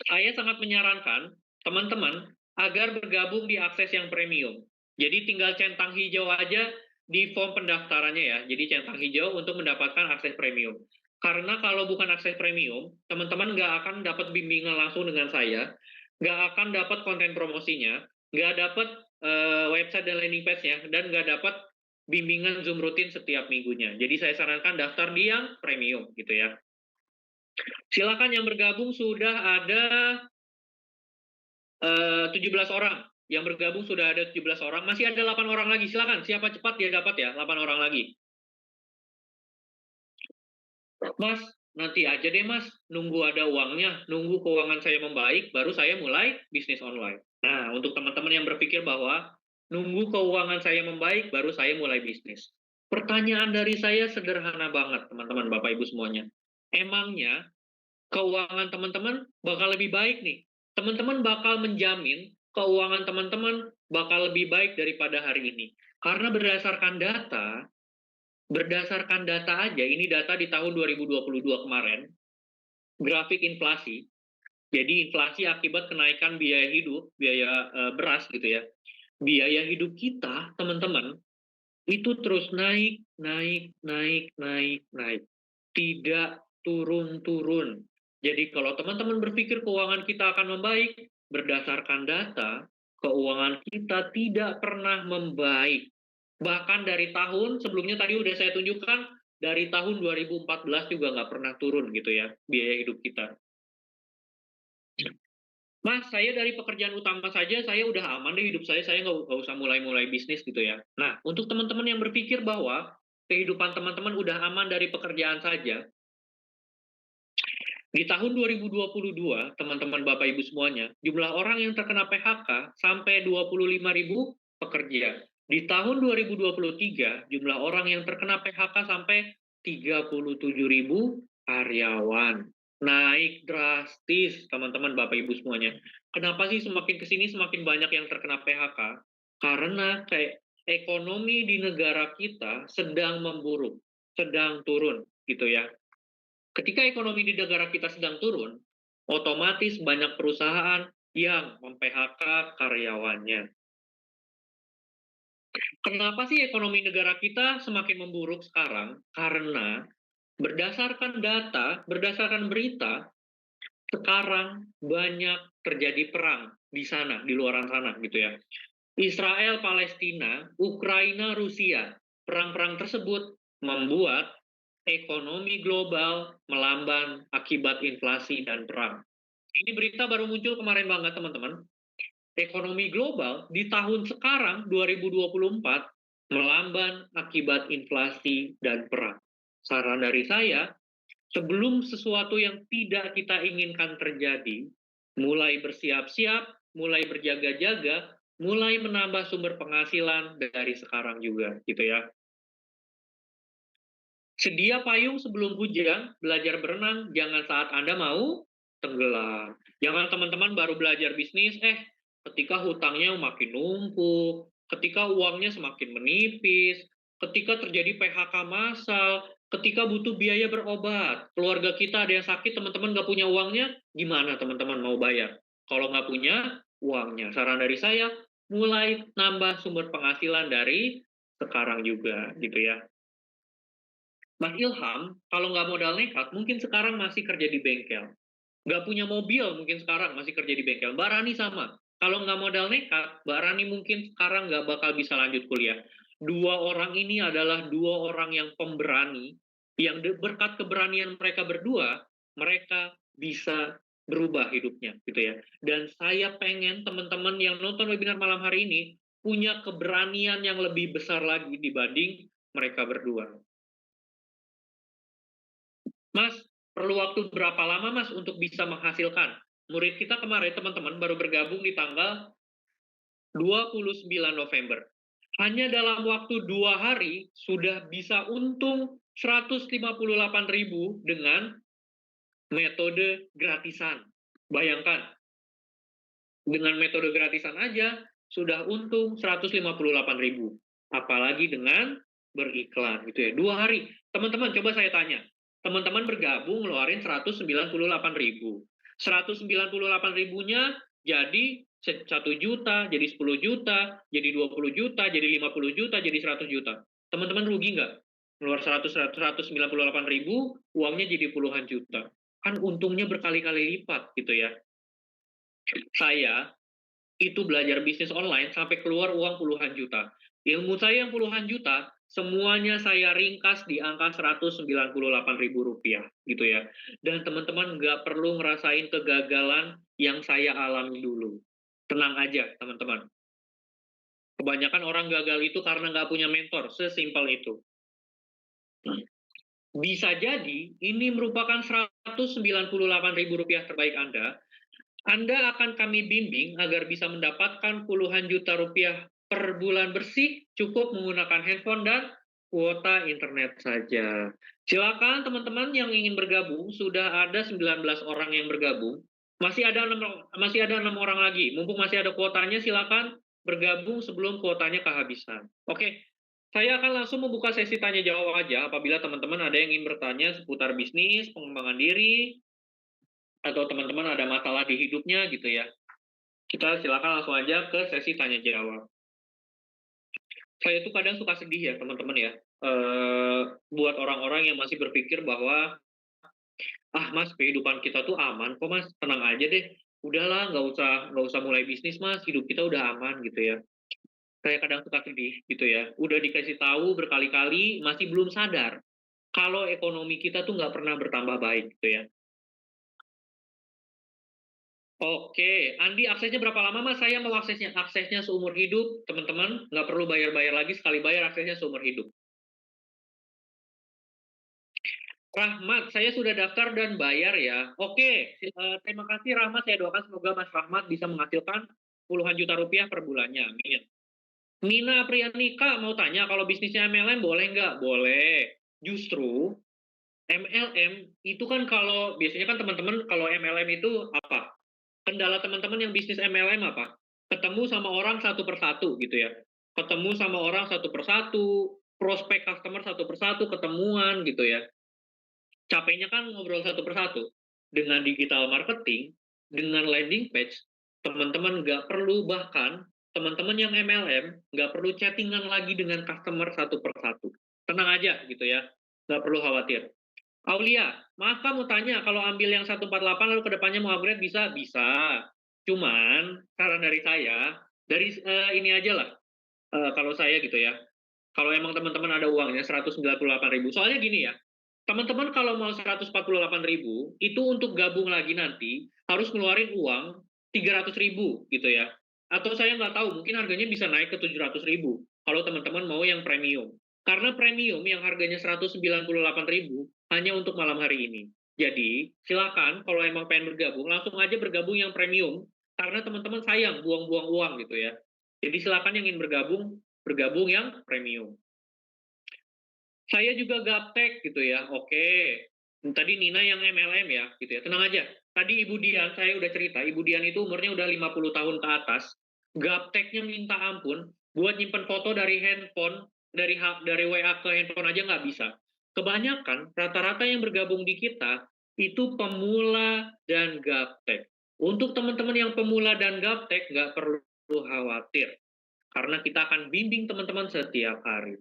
Saya sangat menyarankan teman-teman agar bergabung di akses yang premium. Jadi tinggal centang hijau aja di form pendaftarannya ya. Jadi centang hijau untuk mendapatkan akses premium. Karena kalau bukan akses premium, teman-teman nggak akan dapat bimbingan langsung dengan saya, nggak akan dapat konten promosinya, nggak dapat website dan landing page-nya, dan nggak dapat bimbingan Zoom rutin setiap minggunya. Jadi saya sarankan daftar di yang premium gitu ya. Silakan yang bergabung, sudah ada 17 orang. Yang bergabung sudah ada 17 orang. Masih ada 8 orang lagi. Silakan, siapa cepat dia dapat ya, 8 orang lagi. Mas, nanti aja deh Mas, nunggu ada uangnya, nunggu keuangan saya membaik, baru saya mulai bisnis online. Nah, untuk teman-teman yang berpikir bahwa nunggu keuangan saya membaik, baru saya mulai bisnis. Pertanyaan dari saya sederhana banget, teman-teman, Bapak Ibu semuanya. Emangnya keuangan teman-teman bakal lebih baik nih? Teman-teman bakal menjamin keuangan teman-teman bakal lebih baik daripada hari ini. Karena berdasarkan data aja, ini data di tahun 2022 kemarin, grafik inflasi, jadi inflasi akibat kenaikan biaya hidup, biaya beras gitu ya, biaya hidup kita, teman-teman, itu terus naik, naik, naik, naik, naik. Tidak turun-turun. Jadi kalau teman-teman berpikir keuangan kita akan membaik, berdasarkan data, keuangan kita tidak pernah membaik. Bahkan dari tahun sebelumnya tadi udah saya tunjukkan, dari tahun 2014 juga nggak pernah turun gitu ya, biaya hidup kita. Mas, saya dari pekerjaan utama saja, saya udah aman deh hidup saya nggak usah mulai-mulai bisnis gitu ya. Nah, untuk teman-teman yang berpikir bahwa kehidupan teman-teman udah aman dari pekerjaan saja, di tahun 2022, teman-teman Bapak Ibu semuanya, jumlah orang yang terkena PHK sampai 25.000 pekerja. Di tahun 2023, jumlah orang yang terkena PHK sampai 37.000 karyawan. Naik drastis, teman-teman Bapak Ibu semuanya. Kenapa sih semakin kesini semakin banyak yang terkena PHK? Karena kayak ekonomi di negara kita sedang memburuk, sedang turun gitu ya. Ketika ekonomi di negara kita sedang turun, otomatis banyak perusahaan yang mem-PHK karyawannya. Kenapa sih ekonomi negara kita semakin memburuk sekarang? Karena berdasarkan data, berdasarkan berita, sekarang banyak terjadi perang di sana, di luar sana gitu ya. Israel, Palestina, Ukraina, Rusia. Perang-perang tersebut membuat ekonomi global melamban akibat inflasi dan perang. Ini berita baru muncul kemarin banget, teman-teman. Ekonomi global di tahun sekarang 2024 melamban akibat inflasi dan perang. Saran dari saya, sebelum sesuatu yang tidak kita inginkan terjadi, mulai bersiap-siap, mulai berjaga-jaga, mulai menambah sumber penghasilan dari sekarang juga, gitu ya. Sedia payung sebelum hujan, belajar berenang, jangan saat Anda mau tenggelam. Jangan teman-teman baru belajar bisnis, ketika hutangnya makin numpuk, ketika uangnya semakin menipis, ketika terjadi PHK massal, ketika butuh biaya berobat, keluarga kita ada yang sakit, teman-teman nggak punya uangnya, gimana teman-teman mau bayar? Kalau nggak punya uangnya, saran dari saya, mulai nambah sumber penghasilan dari sekarang juga, gitu ya. Mas Ilham, kalau nggak modal nekat, mungkin sekarang masih kerja di bengkel. Nggak punya mobil, mungkin sekarang masih kerja di bengkel. Mbak Rani sama. Kalau nggak modal nekat, Mbak Rani mungkin sekarang nggak bakal bisa lanjut kuliah. Dua orang ini adalah dua orang yang pemberani, yang berkat keberanian mereka berdua, mereka bisa berubah hidupnya, gitu ya. Dan saya pengen teman-teman yang nonton webinar malam hari ini punya keberanian yang lebih besar lagi dibanding mereka berdua. Mas, perlu waktu berapa lama Mas untuk bisa menghasilkan? Murid kita kemarin teman-teman baru bergabung di tanggal 29 November. Hanya dalam waktu 2 hari sudah bisa untung 158.000 dengan metode gratisan. Bayangkan, dengan metode gratisan aja sudah untung 158.000. Apalagi dengan beriklan gitu ya. 2 hari. Teman-teman coba saya tanya. Teman-teman bergabung ngeluarin 198.000. 198.000-nya jadi 1 juta, jadi 10 juta, jadi 20 juta, jadi 50 juta, jadi 100 juta. Teman-teman rugi nggak? Keluar 198.000, uangnya jadi puluhan juta. Kan untungnya berkali-kali lipat gitu ya. Saya itu belajar bisnis online sampai keluar uang puluhan juta. Ilmu saya yang puluhan juta, semuanya saya ringkas di angka 198.000 rupiah gitu ya. Dan teman-teman nggak perlu ngerasain kegagalan yang saya alami dulu. Tenang aja teman-teman. Kebanyakan orang gagal itu karena nggak punya mentor, sesimpel itu. Bisa jadi ini merupakan 198.000 rupiah terbaik Anda akan kami bimbing agar bisa mendapatkan puluhan juta rupiah per bulan bersih, cukup menggunakan handphone dan kuota internet saja. Silakan teman-teman yang ingin bergabung, sudah ada 19 orang yang bergabung. Masih ada 6 orang lagi. Mumpung masih ada kuotanya, silakan bergabung sebelum kuotanya kehabisan. Oke, saya akan langsung membuka sesi tanya jawab aja apabila teman-teman ada yang ingin bertanya seputar bisnis, pengembangan diri, atau teman-teman ada masalah di hidupnya gitu ya, kita silakan langsung aja ke sesi tanya jawab. Saya tuh kadang suka sedih ya teman-teman ya, buat orang-orang yang masih berpikir bahwa mas kehidupan kita tuh aman kok mas, tenang aja deh, udahlah nggak usah mulai bisnis mas, hidup kita udah aman gitu ya. Saya kadang suka sedih gitu ya, udah dikasih tahu berkali-kali masih belum sadar kalau ekonomi kita tuh nggak pernah bertambah baik gitu ya. Oke, Andi aksesnya berapa lama Mas? Saya mau aksesnya seumur hidup, teman-teman. Nggak perlu bayar-bayar lagi, sekali bayar aksesnya seumur hidup. Rahmat, saya sudah daftar dan bayar ya. Oke, terima kasih Rahmat. Saya doakan semoga Mas Rahmat bisa menghasilkan puluhan juta rupiah per bulannya. Amin. Nina Priyanika mau tanya, kalau bisnisnya MLM boleh nggak? Boleh. Justru MLM itu kan kalau biasanya kan teman-teman kalau MLM itu apa? Kendala teman-teman yang bisnis MLM apa? Ketemu sama orang satu persatu gitu ya. Ketemu sama orang satu persatu, prospek customer satu persatu, ketemuan gitu ya. Capeknya kan ngobrol satu persatu. Dengan digital marketing, dengan landing page, teman-teman nggak perlu bahkan teman-teman yang MLM nggak perlu chattingan lagi dengan customer satu persatu. Tenang aja gitu ya, nggak perlu khawatir. Aulia, maaf Kak mau tanya, kalau ambil yang 148 lalu kedepannya mau upgrade bisa? Bisa. Cuman, saran dari saya, dari ini aja lah, kalau saya gitu ya, kalau emang teman-teman ada uangnya 198.000, soalnya gini ya, Teman-teman kalau mau 148.000, itu untuk gabung lagi nanti harus ngeluarin uang 300.000 gitu ya. Atau saya nggak tahu, mungkin harganya bisa naik ke 700.000 kalau teman-teman mau yang premium. Karena premium yang harganya 198.000 hanya untuk malam hari ini. Jadi, silakan kalau emang pengen bergabung, langsung aja bergabung yang premium, karena teman-teman sayang buang-buang uang gitu ya. Jadi silakan yang ingin bergabung yang premium. Saya juga gaptek gitu ya, oke. Tadi Nina yang MLM ya, gitu ya. Tenang aja. Tadi Ibu Dian, saya udah cerita, Ibu Dian itu umurnya udah 50 tahun ke atas. Gapteknya minta ampun, buat nyimpen foto dari handphone, dari WA ke handphone aja nggak bisa. Kebanyakan, rata-rata yang bergabung di kita, itu pemula dan gaptek. Untuk teman-teman yang pemula dan gaptek, nggak perlu khawatir. Karena kita akan bimbing teman-teman setiap hari.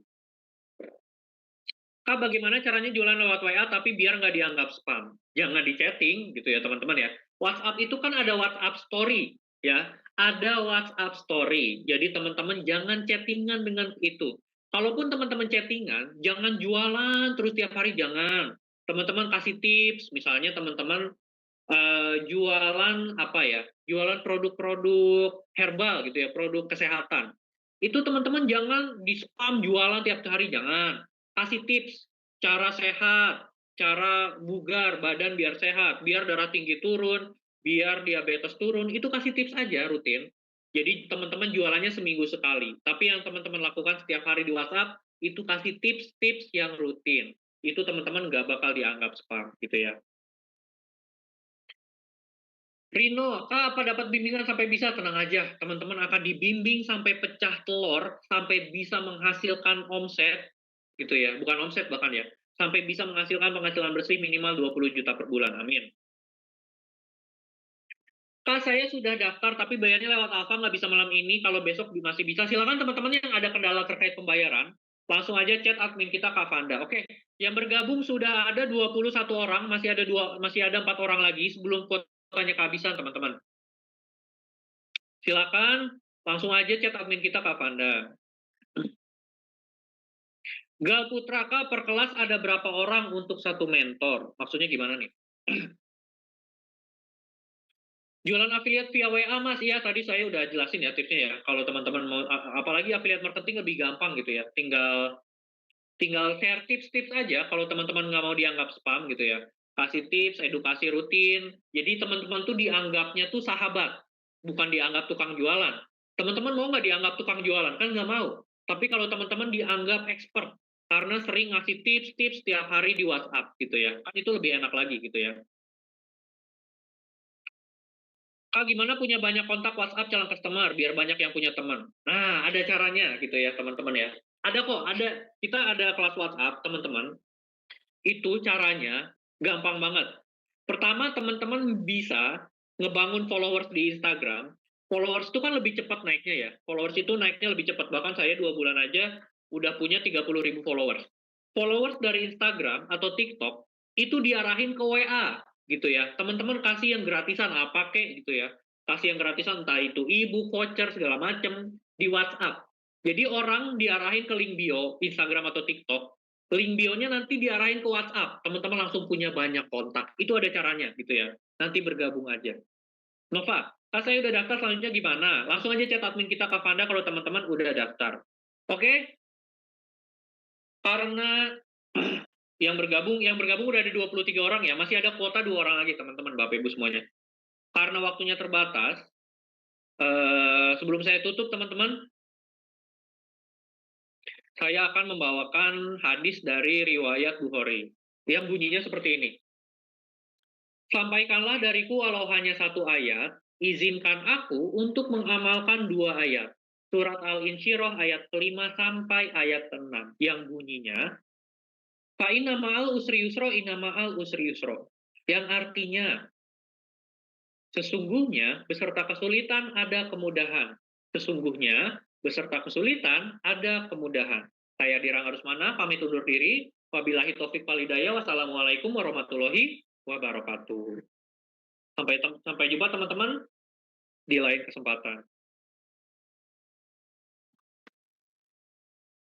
Kak, bagaimana caranya jualan lewat WA tapi biar nggak dianggap spam? Jangan di chatting gitu ya teman-teman ya. WhatsApp itu kan ada WhatsApp story ya. Ada WhatsApp story. Jadi teman-teman jangan chattingan dengan itu. Kalaupun teman-teman chattingan, jangan jualan terus tiap hari, jangan. Teman-teman kasih tips, misalnya teman-teman jualan apa ya? Jualan produk-produk herbal gitu ya, produk kesehatan. Itu teman-teman jangan di spam jualan tiap hari, jangan. Kasih tips cara sehat, cara bugar badan biar sehat, biar darah tinggi turun, biar diabetes turun, itu kasih tips aja rutin. Jadi teman-teman jualannya seminggu sekali. Tapi yang teman-teman lakukan setiap hari di WhatsApp, itu kasih tips-tips yang rutin. Itu teman-teman nggak bakal dianggap spam gitu ya. Rino, Kak, apa dapat bimbingan sampai bisa? Tenang aja, teman-teman akan dibimbing sampai pecah telur, sampai bisa menghasilkan omset, gitu ya, bukan omset bahkan ya, sampai bisa menghasilkan penghasilan bersih minimal 20 juta per bulan, amin. Kak, saya sudah daftar, tapi bayarnya lewat Alfa, nggak bisa malam ini, kalau besok masih bisa. Silakan teman-teman yang ada kendala terkait pembayaran, langsung aja chat admin kita, Kak Fanda. Oke, yang bergabung sudah ada 21 orang, masih ada 4 orang lagi sebelum kuotanya kehabisan, teman-teman. Silakan langsung aja chat admin kita Kak Panda. Gal Putraka per kelas ada berapa orang untuk satu mentor? Maksudnya gimana nih? Jualan afiliat via WA Mas, iya tadi saya udah jelasin ya tipsnya ya. Kalau teman-teman mau, apalagi afiliat marketing lebih gampang gitu ya. Tinggal share tips-tips aja kalau teman-teman nggak mau dianggap spam gitu ya. Kasih tips, edukasi rutin. Jadi teman-teman tuh dianggapnya tuh sahabat, bukan dianggap tukang jualan. Teman-teman mau nggak dianggap tukang jualan? Kan nggak mau. Tapi kalau teman-teman dianggap expert, karena sering ngasih tips-tips setiap hari di WhatsApp gitu ya. Kan itu lebih enak lagi gitu ya. Kak, gimana punya banyak kontak WhatsApp calon customer biar banyak yang punya teman? Nah, ada caranya gitu ya teman-teman ya. Ada kok, kita ada kelas WhatsApp teman-teman. Itu caranya gampang banget. Pertama, teman-teman bisa ngebangun followers di Instagram. Followers itu kan lebih cepat naiknya ya. Followers itu naiknya lebih cepat. Bahkan saya 2 bulan aja udah punya 30.000 followers. Followers dari Instagram atau TikTok itu diarahin ke WA gitu ya. Teman-teman kasih yang gratisan apa kek gitu ya. Kasih yang gratisan entah itu e-book, voucher segala macem di WhatsApp. Jadi orang diarahin ke link bio Instagram atau TikTok, link bio-nya nanti diarahin ke WhatsApp. Teman-teman langsung punya banyak kontak. Itu ada caranya gitu ya. Nanti bergabung aja. Nova, Kak saya udah daftar, selanjutnya gimana? Langsung aja chat admin kita ke Fanda kalau teman-teman udah daftar. Oke? Karena yang bergabung udah ada 23 orang ya. Masih ada kuota 2 orang lagi teman-teman, Bapak Ibu semuanya. Karena waktunya terbatas, sebelum saya tutup teman-teman, saya akan membawakan hadis dari riwayat Bukhari yang bunyinya seperti ini. Sampaikanlah dariku walau hanya 1 ayat, izinkan aku untuk mengamalkan 2 ayat. Surat Al-Insyirah ayat ke-5 sampai ayat ke-6 yang bunyinya fa inna ma'al usri yusra, inna ma'al usri yusra. Yang artinya sesungguhnya beserta kesulitan ada kemudahan. Sesungguhnya beserta kesulitan ada kemudahan. Saya Dirang Arusmana, pamit undur diri. Wabillahi taufik wal hidayah. Wassalamualaikum warahmatullahi wabarakatuh. Sampai jumpa teman-teman di lain kesempatan.